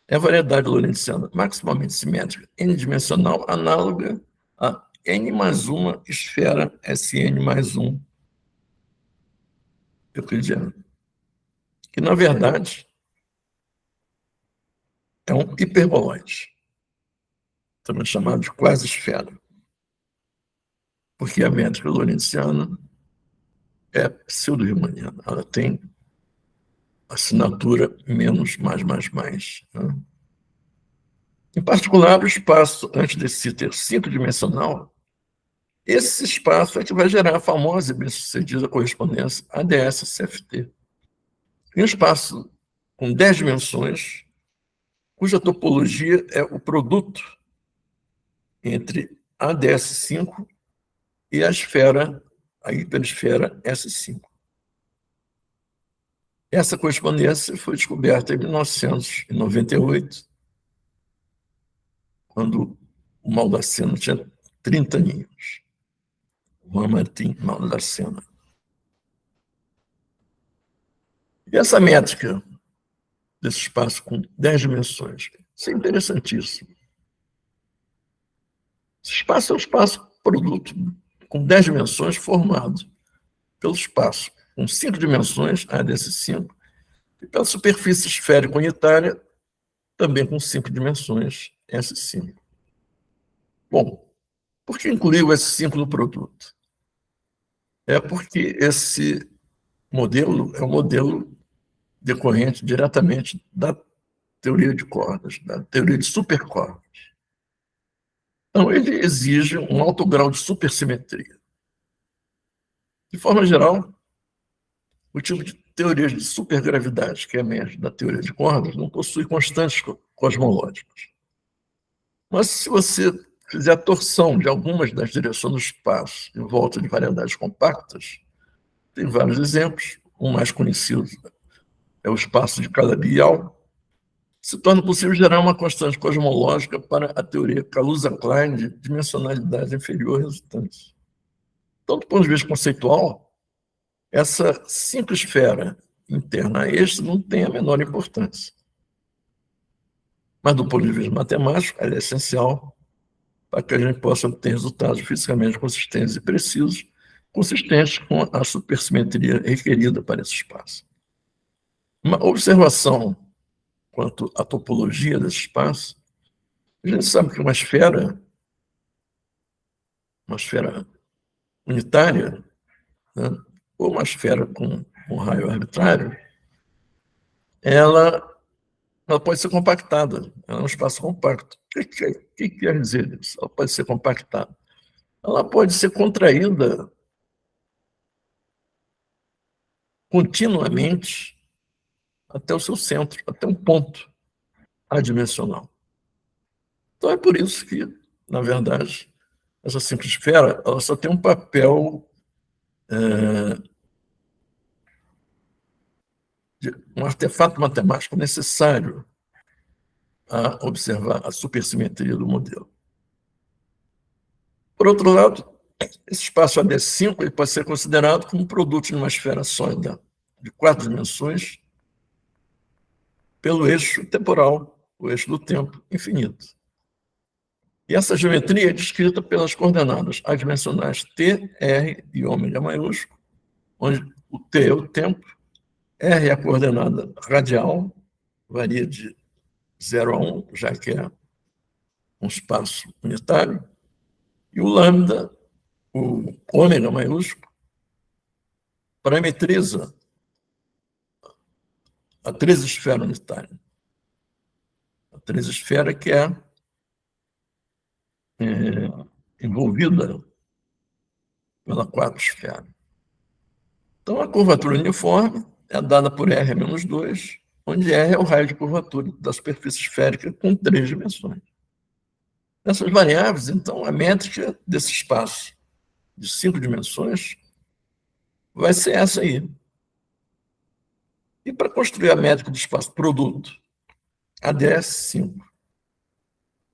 é a variedade lorentziana maximalmente simétrica n-dimensional análoga a n mais uma esfera Sn mais 1 euclidiana, que, na verdade, é um hiperboloide, também chamado de quasi-esfera, porque a métrica lorentziana é pseudo-riemanniana, ela tem assinatura menos mais, né? Em particular, o espaço antes de Sitter 5-dimensional, esse espaço é que vai gerar a famosa e bem-sucedida correspondência ADS-CFT. E um espaço com 10 dimensões, cuja topologia é o produto entre ADS5 e a esfera, a hiperesfera S5. Essa correspondência foi descoberta em 1998, quando o Maldaceno tinha 30 aninhos. Juan Martín Maldaceno. E essa métrica desse espaço com 10 dimensões Isso é interessantíssimo. Esse espaço é um espaço-produto com 10 dimensões formado pelo espaço com 5 dimensões, A desses 5, e pela superfície esférica unitária, também com 5 dimensões, S5. Bom, por que incluir o S5 no produto? É porque esse modelo é um modelo decorrente diretamente da teoria de cordas, da teoria de supercordas. Então, ele exige um alto grau de supersimetria. De forma geral, o tipo de teorias de supergravidade que emerge da teoria de cordas não possui constantes cosmológicas. Mas se você fizer a torção de algumas das direções do espaço em volta de variedades compactas, tem vários exemplos. O mais conhecido é o espaço de Calabi-Yau. Se torna possível gerar uma constante cosmológica para a teoria Kaluza-Klein de dimensionalidade inferior resultante. Então, do ponto de vista conceitual, essa simples esfera interna a este não tem a menor importância. Mas, do ponto de vista matemático, ela é essencial para que a gente possa obter resultados fisicamente consistentes e precisos, consistentes com a supersimetria requerida para esse espaço. Uma observação quanto à topologia desse espaço, a gente sabe que uma esfera unitária, né, ou uma esfera com um raio arbitrário, ela pode ser compactada, ela é um espaço compacto. O que quer dizer isso? Ela pode ser compactada. Ela pode ser contraída continuamente até o seu centro, até um ponto adimensional. Então é por isso que, na verdade, essa simples esfera ela só tem um papel, um artefato matemático necessário a observar a supersimetria do modelo. Por outro lado, esse espaço AD5 ele pode ser considerado como um produto de uma esfera sólida de 4 dimensões pelo eixo temporal, o eixo do tempo infinito. E essa geometria é descrita pelas coordenadas adimensionais T, R e ômega maiúsculo, onde o T é o tempo, R é a coordenada radial, varia de 0 a 1, já que é um espaço unitário, e o lambda, o ômega maiúsculo, parametriza a trisesfera unitária. A trisesfera que é envolvida pela quatro-esfera. Então, a curvatura uniforme é dada por R menos 2, onde R é o raio de curvatura da superfície esférica com 3 dimensões. Nessas variáveis, então, a métrica desse espaço de 5 dimensões vai ser essa aí. E para construir a métrica do espaço produto, ADS5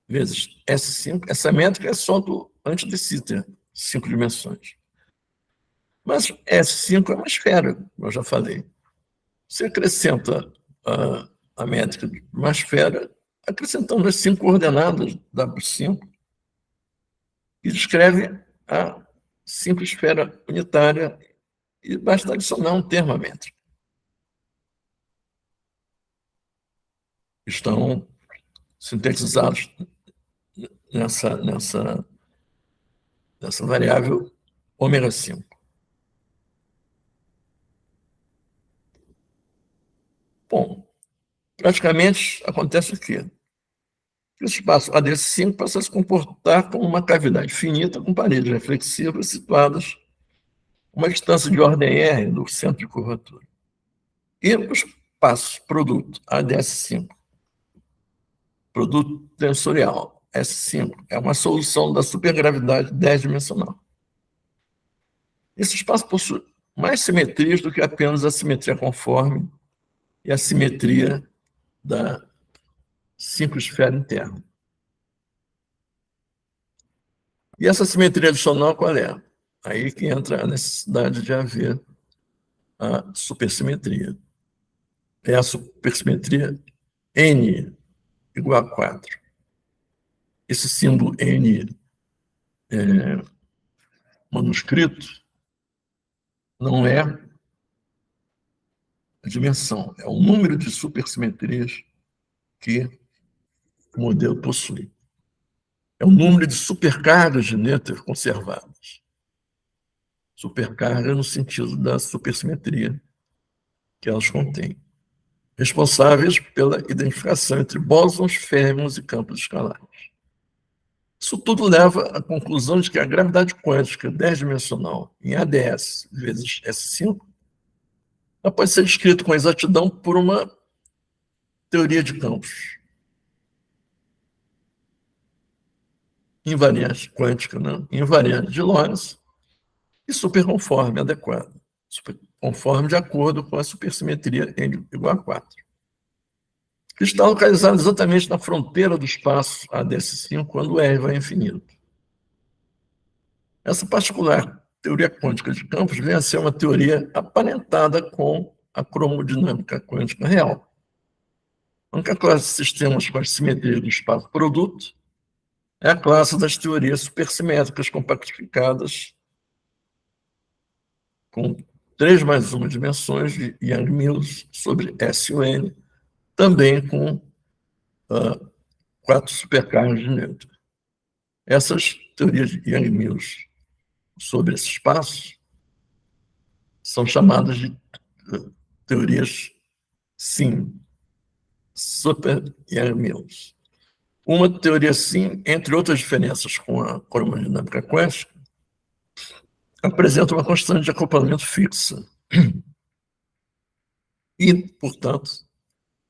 vezes S5, essa métrica é só do antes de Sitter, 5 dimensões. Mas S5 é uma esfera, como eu já falei. Você acrescenta a métrica de uma esfera, acrescentando as 5 coordenadas W5, que descreve a simples esfera unitária, e basta adicionar um termo à métrica. Estão sintetizados nessa variável ômega 5. Bom, praticamente acontece o quê? O espaço AD5 passa a se comportar como uma cavidade finita com paredes reflexivas situadas a uma distância de ordem R do centro de curvatura. E o espaço produto ADS5, produto tensorial S5, é uma solução da supergravidade 10-dimensional. Esse espaço possui mais simetrias do que apenas a simetria conforme e a simetria da esfera interna. E essa simetria adicional qual é? Aí que entra a necessidade de haver a supersimetria. É a supersimetria N igual a 4. Esse símbolo N manuscrito não é a dimensão, é o número de supersimetrias que o modelo possui. É o número de supercargas de Noether conservadas. Supercarga no sentido da supersimetria que elas contêm, responsáveis pela identificação entre bósons, férmions e campos escalares. Isso tudo leva à conclusão de que a gravidade quântica 10-dimensional em ADS vezes S5 ela pode ser descrita com exatidão por uma teoria de campos invariante quântica, né? Invariante de Lorentz e superconforme adequada, superconforme de acordo com a supersimetria N igual a 4. Que está localizado exatamente na fronteira do espaço ADS5 quando R vai infinito. Essa particular teoria quântica de campos vem a ser uma teoria aparentada com a cromodinâmica quântica real. A única classe de sistemas com a simetria do espaço produto é a classe das teorias supersimétricas compactificadas com 3 mais 1 dimensões de Yang-Mills sobre S-N, também com 4 supercargas de Noether. Essas teorias de Yang-Mills sobre esse espaço são chamadas de teorias SIM, Super Yang-Mills. Uma teoria SIM, entre outras diferenças com a cromodinâmica quântica, apresenta uma constante de acoplamento fixa e, portanto,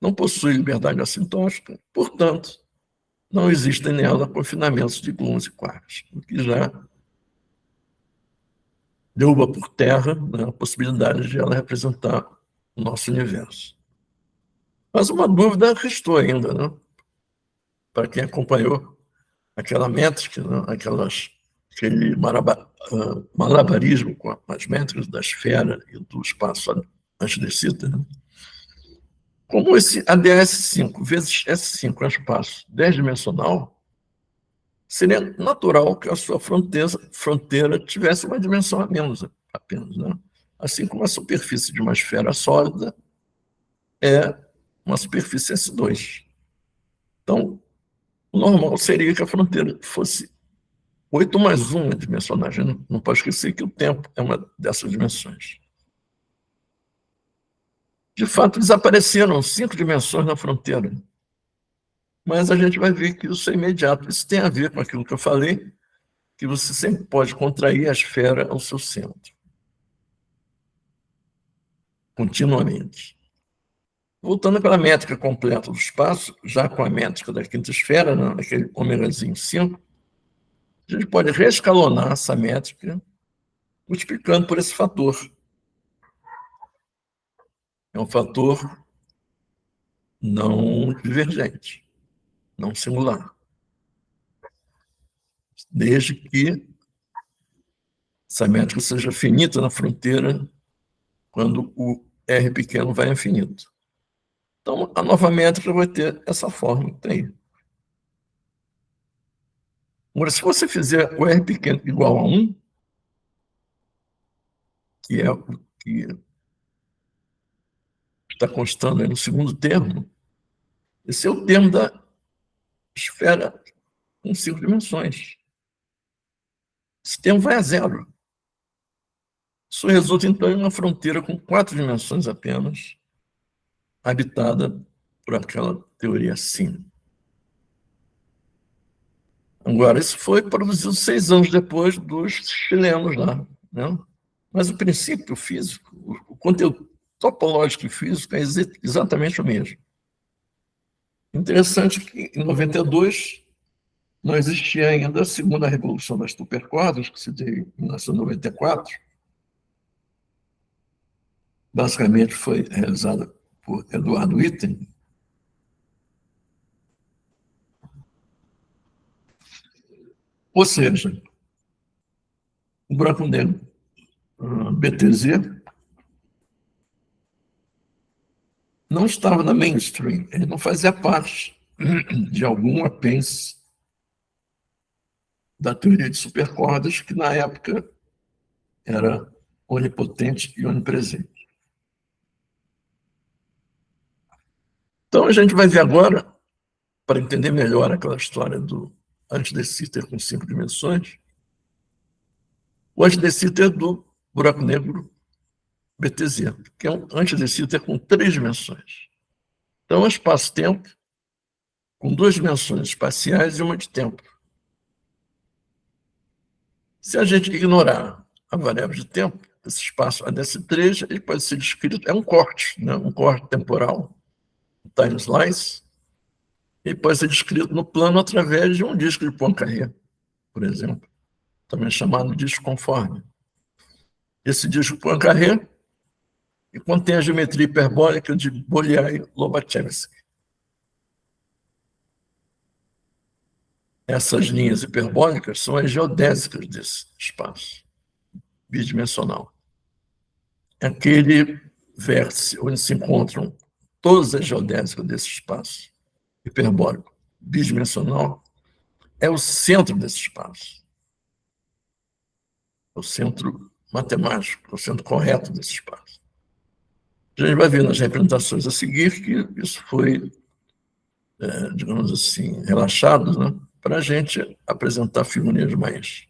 não possui liberdade assintótica, portanto, não existem nela confinamentos de gluons e quarks, o que já derruba por terra, né, a possibilidade de ela representar o nosso universo. Mas uma dúvida restou ainda, né? Para quem acompanhou aquela métrica, né? Aquele malabarismo com as métricas da esfera e do espaço antidecita, né? Como esse ADS5 vezes S5 é um espaço 10-dimensional, seria natural que a sua fronteira tivesse uma dimensão a menos apenas, né? Assim como a superfície de uma esfera sólida é uma superfície S2. Então, o normal seria que a fronteira fosse 8 mais 1 dimensional. A gente não pode esquecer que o tempo é uma dessas dimensões. De fato, desapareceram 5 dimensões na fronteira. Mas a gente vai ver que isso é imediato. Isso tem a ver com aquilo que eu falei, que você sempre pode contrair a esfera ao seu centro. Continuamente. Voltando pela métrica completa do espaço, já com a métrica da quinta esfera, né, aquele ômegazinho 5, a gente pode reescalonar essa métrica multiplicando por esse fator. É um fator não divergente, não singular. Desde que essa métrica seja finita na fronteira quando o R pequeno vai a infinito. Então, a nova métrica vai ter essa forma que tem. Agora, se você fizer o R pequeno igual a 1, que é o que está constando aí no segundo termo, esse é o termo da esfera com 5 dimensões. Esse termo vai a 0. Isso resulta, então, em uma fronteira com 4 dimensões apenas, habitada por aquela teoria SIM. Agora, isso foi produzido 6 anos depois dos chilenos lá, né? Mas o princípio físico, o conteúdo topológico e físico é exatamente o mesmo. Interessante que, em 92, não existia ainda a segunda revolução das supercordas, que se deu em 1994. Basicamente foi realizada por Eduardo Itten. Ou seja, o buraco negro BTZ não estava na mainstream, ele não fazia parte de algum apêndice da teoria de supercordas, que na época era onipotente e onipresente. Então a gente vai ver agora, para entender melhor aquela história do antidessíter com 5 dimensões, o antidessíter do buraco negro BTZ, que é um antidessíter com 3 dimensões. Então, é espaço-tempo com 2 dimensões espaciais e uma de tempo. Se a gente ignorar a variável de tempo, esse espaço ADS3 ele pode ser descrito, é um corte, né? Um corte temporal, um time slice, ele pode ser descrito no plano através de um disco de Poincaré, por exemplo, também chamado disco conforme. Esse disco Poincaré contém a geometria hiperbólica de Bolyai-Lobachevsky. Essas linhas hiperbólicas são as geodésicas desse espaço bidimensional. Aquele vértice onde se encontram todas as geodésicas desse espaço hiperbólico bidimensional é o centro desse espaço. É o centro matemático, é o centro correto desse espaço. A gente vai ver nas representações a seguir que isso foi, digamos assim, relaxado, né, para a gente apresentar figurinhas mais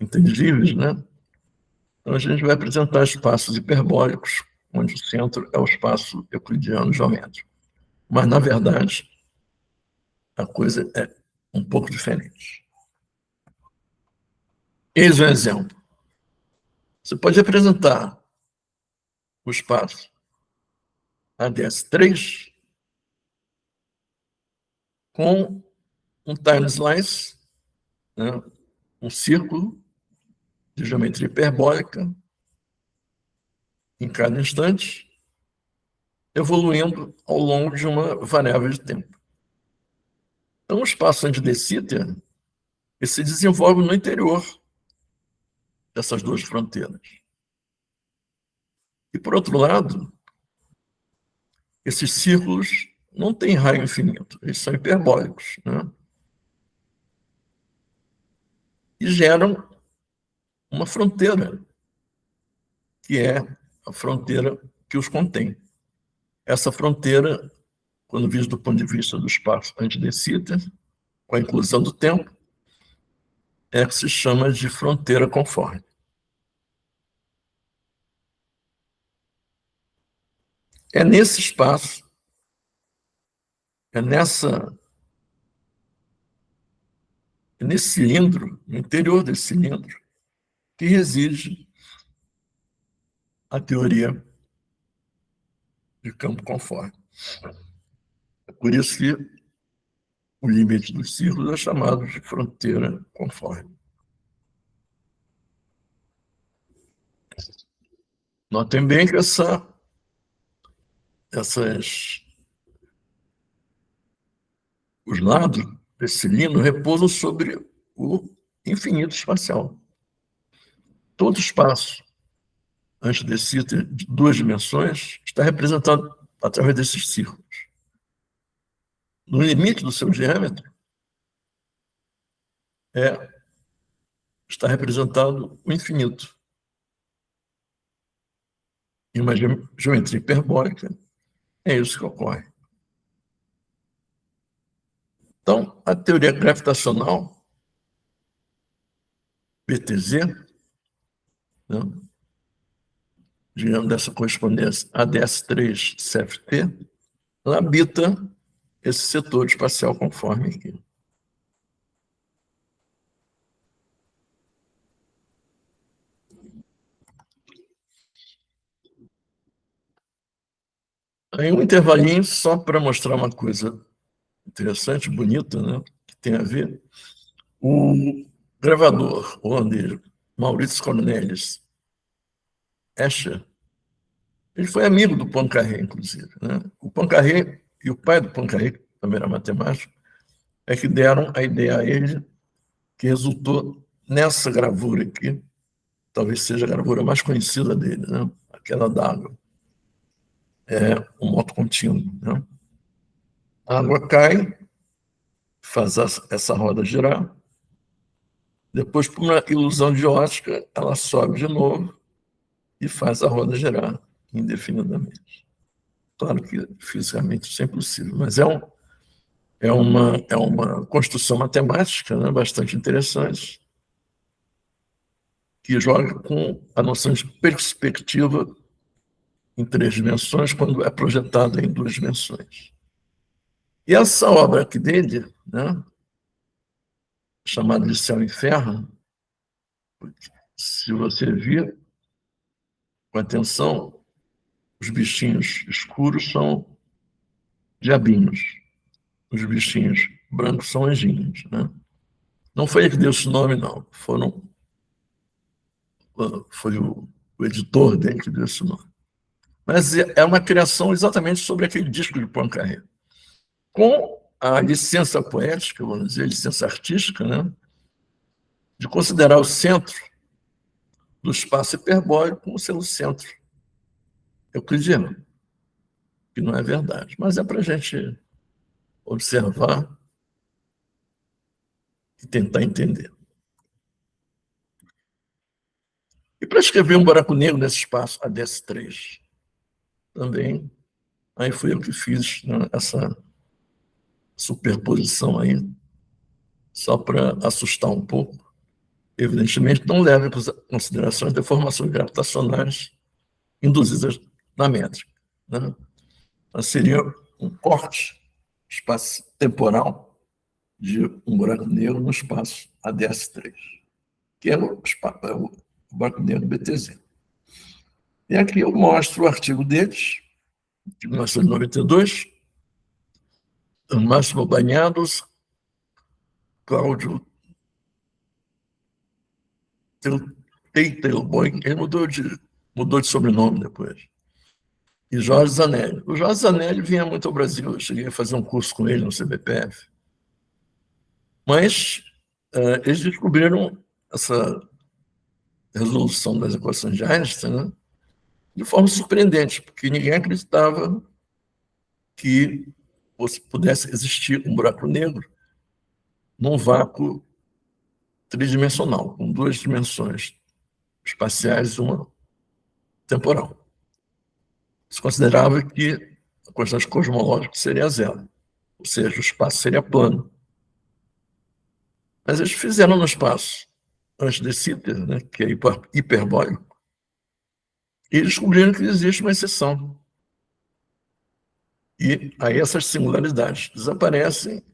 inteligíveis, né? Então, a gente vai apresentar espaços hiperbólicos, onde o centro é o espaço euclidiano geométrico. Mas, na verdade, a coisa é um pouco diferente. Eis um exemplo. Você pode apresentar o espaço ADS3 com um time slice, né, um círculo de geometria hiperbólica em cada instante, evoluindo ao longo de uma variável de tempo. Então, o espaço antidessíter ele se desenvolve no interior dessas duas fronteiras. E, por outro lado, esses círculos não têm raio infinito, eles são hiperbólicos, né? E geram uma fronteira, que é a fronteira que os contém. Essa fronteira, quando vista do ponto de vista do espaço antidessíter, com a inclusão do tempo, é que se chama de fronteira conforme. É nesse espaço, é nesse cilindro, no interior desse cilindro, que reside a teoria de campo conforme. É por isso que o limite dos círculos é chamado de fronteira conforme. Notem bem que os lados desse cilindro repousam sobre o infinito espacial. Todo espaço antidessíter de 2 dimensões está representado através desses círculos. No limite do seu diâmetro está representado o infinito. Em uma geometria hiperbólica, é isso que ocorre. Então, a teoria gravitacional, BTZ, né, digamos dessa correspondência ADS3 CFT, ela habita esse setor espacial conforme aqui. Aí um intervalinho só para mostrar uma coisa interessante, bonita, né, que tem a ver. O gravador holandês Maurits Cornelis Escher, ele foi amigo do Poincaré, inclusive, né? O Poincaré e o pai do Poincaré, que também era matemático, é que deram a ideia a ele, que resultou nessa gravura aqui, talvez seja a gravura mais conhecida dele, né? Aquela d'água. É um moto contínuo, né? A água cai faz essa roda girar. Depois, por uma ilusão de ótica, ela sobe de novo e faz a roda girar indefinidamente. Claro que fisicamente isso é impossível, mas é uma construção matemática, né, bastante interessante, que joga com a noção de perspectiva em 3 dimensões quando é projetada em 2 dimensões. E essa obra aqui dele, né, chamada de Céu e Inferno, se você vir com atenção, os bichinhos escuros são diabinhos, os bichinhos brancos são anjinhos, né? Não foi ele que deu esse nome, não. Foi o editor dele que deu esse nome. Mas é uma criação exatamente sobre aquele disco de Poincaré. Com a licença poética, vamos dizer, licença artística, né? De considerar o centro do espaço hiperbólico como sendo o centro euclidiano, que não é verdade. Mas é para a gente observar e tentar entender. E para escrever um buraco negro nesse espaço ADS3, também, aí fui eu que fiz, né, essa superposição aí, só para assustar um pouco. Evidentemente, não leva em consideração as deformações gravitacionais induzidas na métrica, né? Mas seria um corte espaço-temporal de um buraco negro no espaço ADS3, que é o buraco negro BTZ. E aqui eu mostro o artigo deles, de 1992, Máximo Banhados, Cláudio Teitelboim, ele mudou de sobrenome depois, e Jorge Zanelli. O Jorge Zanelli vinha muito ao Brasil, eu cheguei a fazer um curso com ele no CBPF, mas eles descobriram essa resolução das equações de Einstein, né, de forma surpreendente, porque ninguém acreditava que pudesse existir um buraco negro num vácuo tridimensional, com 2 dimensões espaciais e uma temporal. Se considerava que a quantidade cosmológica seria zero, ou seja, o espaço seria plano. Mas eles fizeram no espaço antes de Sitter, né, que é hiperbólico, e descobriram que existe uma exceção. E aí essas singularidades desaparecem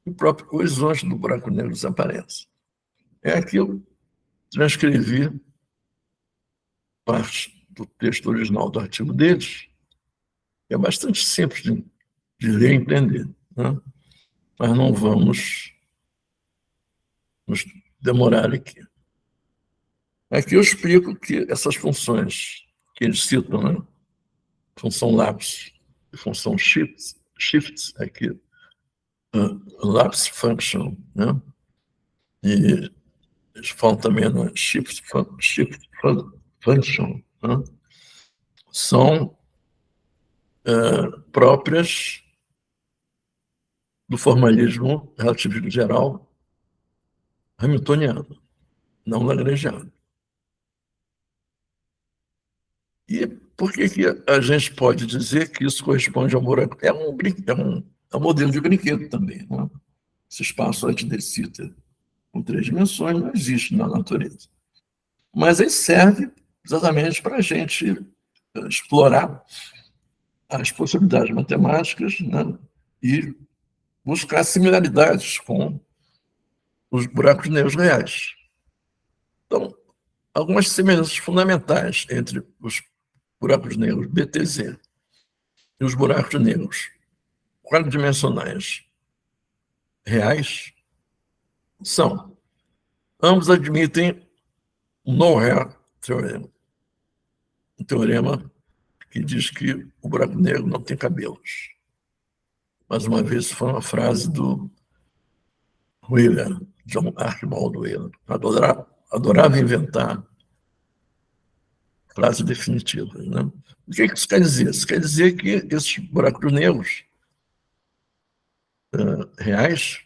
e o próprio horizonte do buraco negro desaparece. É aqui eu transcrevi parte do texto original do artigo deles, que é bastante simples de ler e entender, né? Mas não vamos nos demorar aqui. Aqui eu explico que essas funções que eles citam, né? Função lapse e função shift aqui, lapse function, né? E eles falam também na shift function, né? São próprias do formalismo relativismo geral hamiltoniano, não lagrangiano. E por que a gente pode dizer que isso corresponde ao buraco? É um modelo de brinquedo também, né? Esse espaço antidecita com 3 dimensões não existe na natureza. Mas ele serve exatamente para a gente explorar as possibilidades matemáticas, né, e buscar similaridades com os buracos negros reais. Então, algumas semelhanças fundamentais entre os buracos negros BTZ e os buracos negros quadridimensionais reais são: ambos admitem o no-hair theorem, um teorema que diz que o buraco negro não tem cabelos. Mais uma vez, foi uma frase do Wheeler, John Archibald Wheeler. Adorava inventar frases definitivas, né? O que isso quer dizer? Isso quer dizer que esses buracos negros reais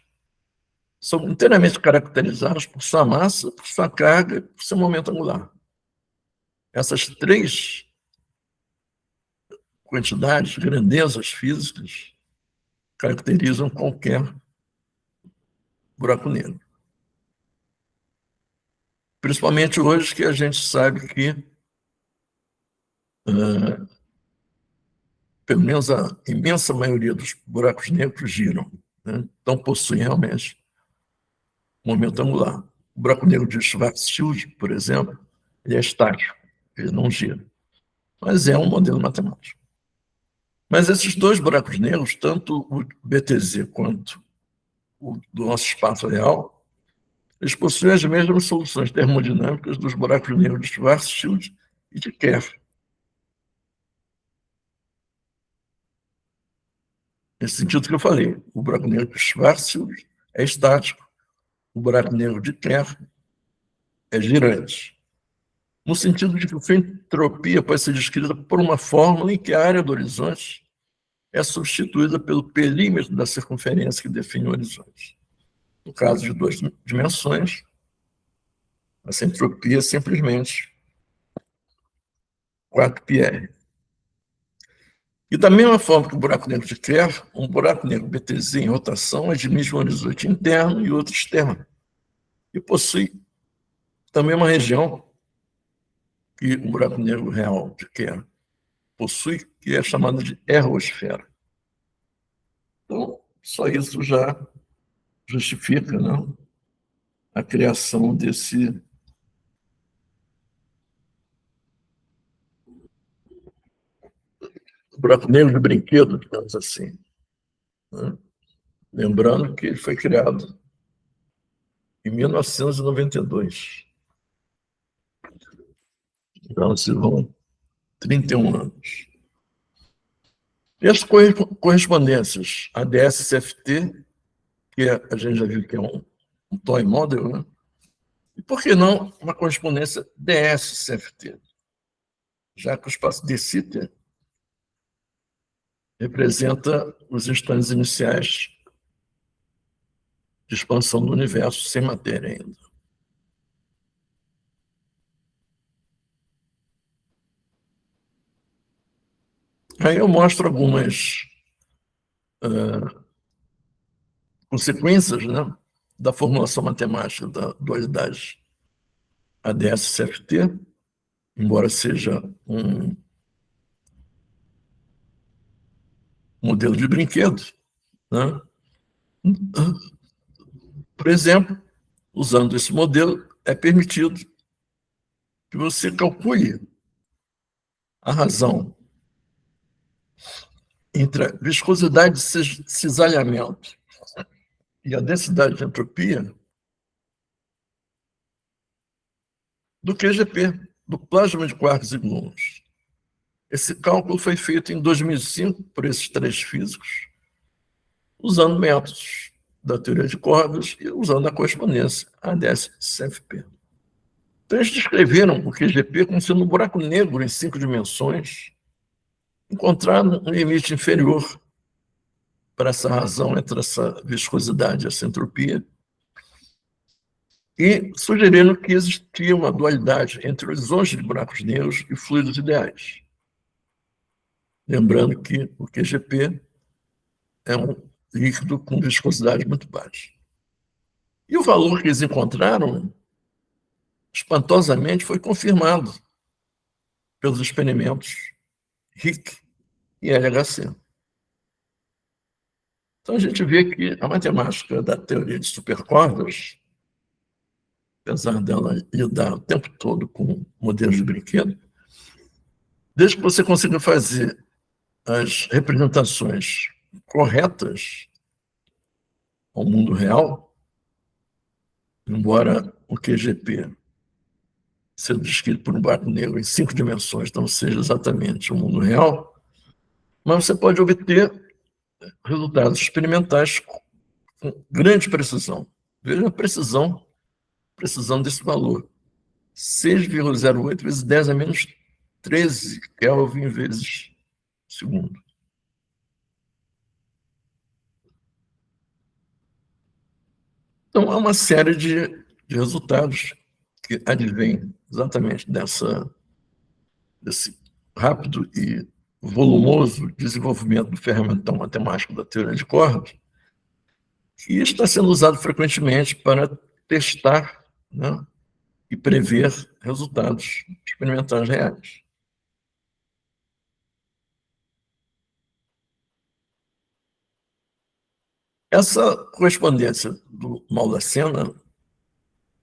são inteiramente caracterizados por sua massa, por sua carga e por seu momento angular. Essas três quantidades, grandezas físicas, caracterizam qualquer buraco negro. Principalmente hoje que a gente sabe que, pelo menos a imensa maioria dos buracos negros giram, né? Então possuem realmente momento angular. O buraco negro de Schwarzschild, por exemplo, ele é estático, ele não gira, mas é um modelo matemático. Mas esses dois buracos negros, tanto o BTZ quanto o do nosso espaço real, eles possuem as mesmas soluções termodinâmicas dos buracos negros de Schwarzschild e de Kerr. Nesse sentido que eu falei, o buraco negro de Schwarzschild é estático, o buraco negro de Kerr é girante. No sentido de que a entropia pode ser descrita por uma fórmula em que a área do horizonte é substituída pelo perímetro da circunferência que define o horizonte. No caso de duas dimensões, essa entropia é simplesmente 4πr. E da mesma forma que o buraco negro de Kerr, um buraco negro BTZ em rotação admite um horizonte interno e outro externo, e possui também uma região que o buraco negro real de Kerr possui, que é chamada de errosfera. Então, só isso já justifica, né, a criação desse buraco negro de brinquedo, digamos assim, né? Lembrando que ele foi criado em 1992. Então, se vão 31 anos. E as correspondências ADS-CFT, que a gente já viu que é um toy model, né? E por que não uma correspondência DS-CFT? Já que o espaço de Sitter representa os instantes iniciais de expansão do universo sem matéria ainda. Aí eu mostro algumas consequências, né, da formulação matemática da dualidade ADS-CFT, embora seja um modelo de brinquedo, né? Por exemplo, usando esse modelo, é permitido que você calcule a razão entre a viscosidade de cisalhamento e a densidade de entropia do QGP, do plasma de quarks e gluons. Esse cálculo foi feito em 2005 por esses três físicos, usando métodos da teoria de cordas e usando a correspondência ADS-CFP. Então, eles descreveram o QGP como sendo um buraco negro em 5 dimensões, encontrado um limite inferior para essa razão entre essa viscosidade e essa entropia, e sugerindo que existia uma dualidade entre horizontes de buracos negros e fluidos ideais. Lembrando que o QGP é um líquido com viscosidade muito baixa. E o valor que eles encontraram, espantosamente, foi confirmado pelos experimentos HIC e LHC. Então, a gente vê que a matemática da teoria de supercordas, apesar dela lidar o tempo todo com modelos de brinquedo, desde que você consiga fazer as representações corretas ao mundo real, embora o QGP seja descrito por um buraco negro em 5 dimensões, não seja exatamente o mundo real, mas você pode obter resultados experimentais com grande precisão. Veja a precisão desse valor. 6,08 vezes 10 a menos 13 Kelvin vezes segundo. Então, há uma série de resultados que advêm exatamente desse rápido e volumoso desenvolvimento do ferramental matemático da teoria de cordas, que está sendo usado frequentemente para testar, né, e prever resultados experimentais reais. Essa correspondência do Mauldacena,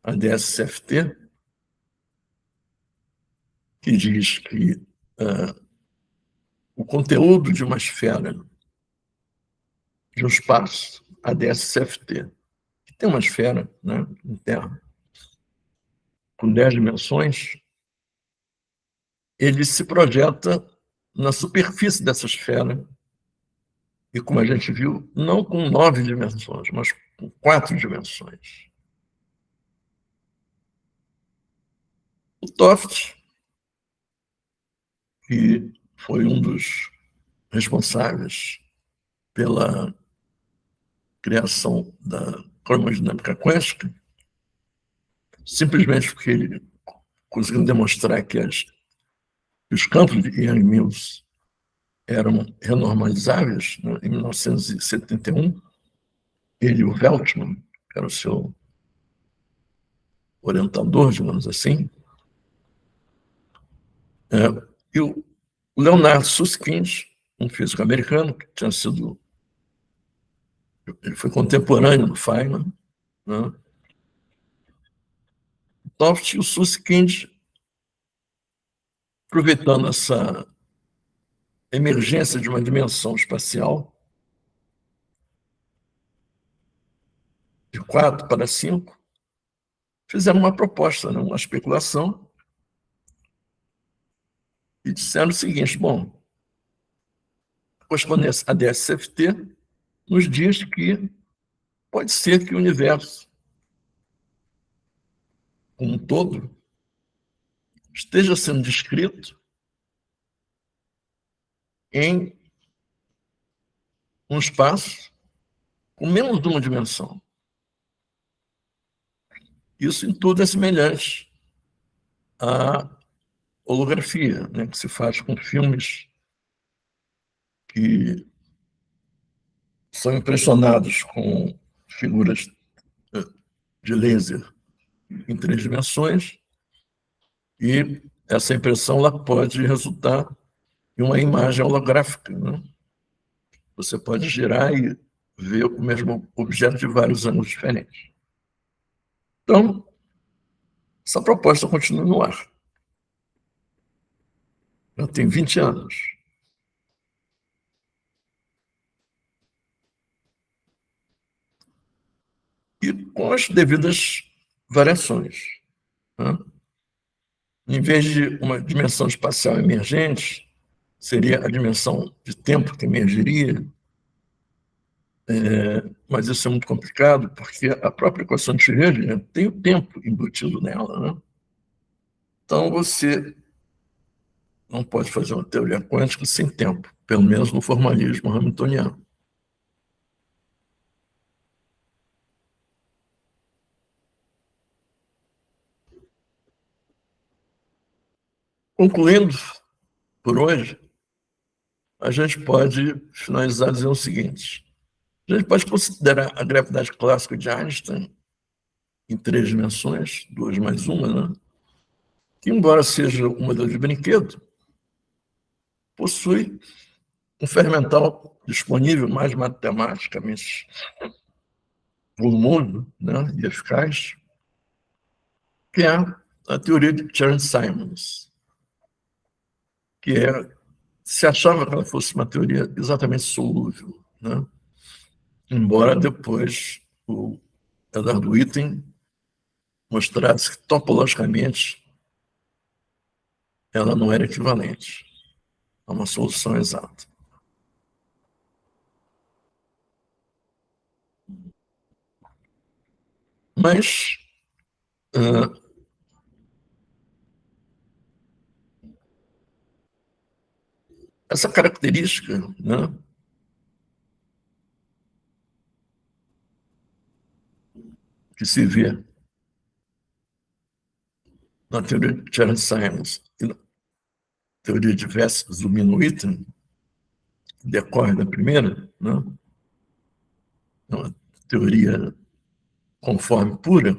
a DSCFT, que diz que o conteúdo de uma esfera, de um espaço, a DSCFT, que tem uma esfera, né, interna, com 10 dimensões, ele se projeta na superfície dessa esfera, e como a gente viu, não com 9 dimensões, mas com 4 dimensões. O Toft, que foi um dos responsáveis pela criação da cromodinâmica quântica, simplesmente porque ele conseguiu demonstrar que os campos de Yang-Mills eram renormalizáveis, né, em 1971. Ele e o Weltman, que era o seu orientador, digamos assim, e o Leonard Susskind, um físico americano, que tinha sido, ele foi contemporâneo do Feynman, né? Toft e o Susskind, aproveitando essa emergência de uma dimensão espacial de 4 para 5, fizeram uma proposta, né, uma especulação, e disseram o seguinte: bom, a correspondência a DSFT nos diz que pode ser que o universo como um todo esteja sendo descrito em um espaço com menos de uma dimensão. Isso em tudo é semelhante à holografia, né, que se faz com filmes que são impressionados com figuras de laser em 3 dimensões, e essa impressão ela pode resultar em uma imagem holográfica, né? Você pode girar e ver o mesmo objeto de vários ângulos diferentes. Então, essa proposta continua no ar. Já tem 20 anos. E com as devidas variações, né? Em vez de uma dimensão espacial emergente, seria a dimensão de tempo que emergiria, mas isso é muito complicado, porque a própria equação de Schrödinger tem o tempo embutido nela, né? Então, você não pode fazer uma teoria quântica sem tempo, pelo menos no formalismo hamiltoniano. Concluindo por hoje, a gente pode finalizar dizendo o seguinte: a gente pode considerar a gravidade clássica de Einstein em 3 dimensões, 2 mais 1, né? Que, embora seja um modelo de brinquedo, possui um ferramental disponível mais matematicamente volumoso, né, e eficaz, que é a teoria de Chern-Simons, que se achava que ela fosse uma teoria exatamente solúvel, né? Embora depois o Edward Witten mostrasse que topologicamente ela não era equivalente a uma solução exata. Mas essa característica, né, que se vê na teoria de Chern-Simons e na teoria de Wess-Zumino-Itten, que decorre da primeira, né? É uma teoria conforme pura,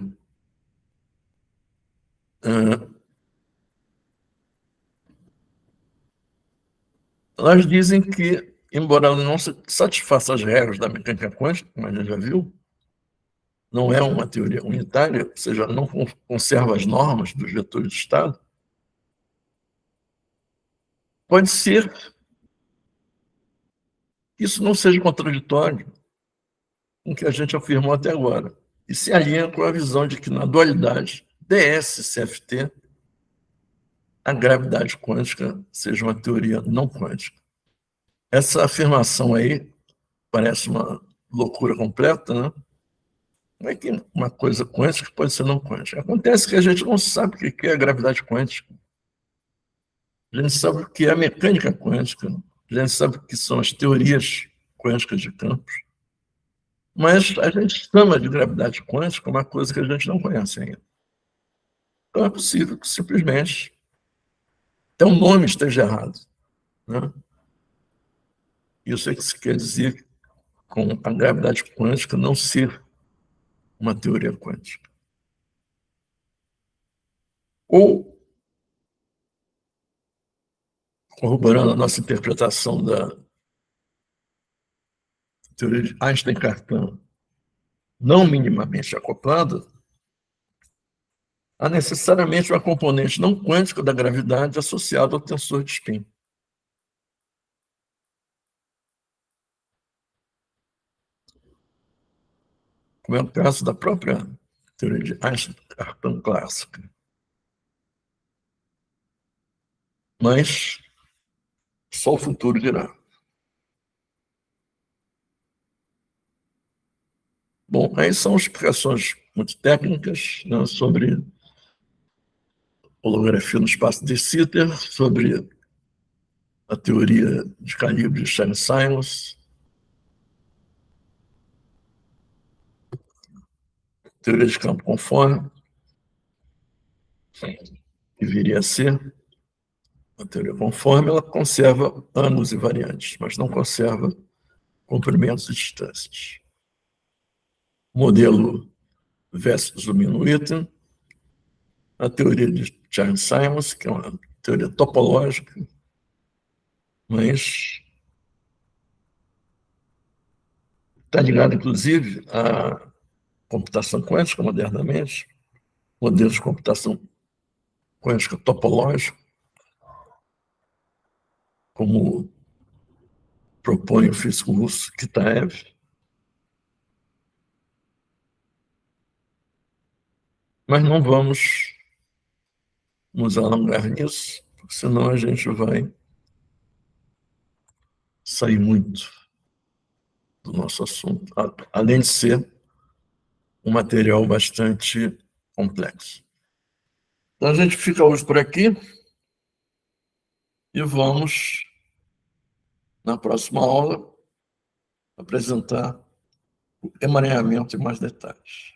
elas dizem que, embora ela não satisfaça as regras da mecânica quântica, como a gente já viu, não é uma teoria unitária, ou seja, não conserva as normas dos vetores de estado, pode ser que isso não seja contraditório com o que a gente afirmou até agora, e se alinha com a visão de que, na dualidade ds-CFT, a gravidade quântica seja uma teoria não quântica. Essa afirmação aí parece uma loucura completa, né? Como é que uma coisa quântica pode ser não quântica? Acontece que a gente não sabe o que é a gravidade quântica. A gente sabe o que é a mecânica quântica, a gente sabe o que são as teorias quânticas de campos, mas a gente chama de gravidade quântica uma coisa que a gente não conhece ainda. Então é possível que simplesmente até o nome esteja errado, né? Isso é que se quer dizer com a gravidade quântica não ser uma teoria quântica. Ou, corroborando a nossa interpretação da teoria de Einstein-Cartan não minimamente acoplada, há necessariamente uma componente não quântica da gravidade associada ao tensor de spin. Como é o caso da própria teoria de Einstein-Cartan clássica. Mas só o futuro dirá. Bom, aí são explicações muito técnicas, né, sobre holografia no espaço de Sitter, sobre a teoria de calibre de Chern-Simons, teoria de campo conforme, que viria a ser a teoria conforme, ela conserva ângulos e variantes, mas não conserva comprimentos e distâncias. Modelo Wess-Zumino-Itten, a teoria de Chern-Simons, que é uma teoria topológica, mas está ligada, inclusive, à computação quântica modernamente, modelos de computação quântica topológica, como propõe o físico russo Kitaev. Mas não vamos nos alongar nisso, porque senão a gente vai sair muito do nosso assunto, além de ser um material bastante complexo. Então a gente fica hoje por aqui e vamos, na próxima aula, apresentar o emaranhamento em mais detalhes.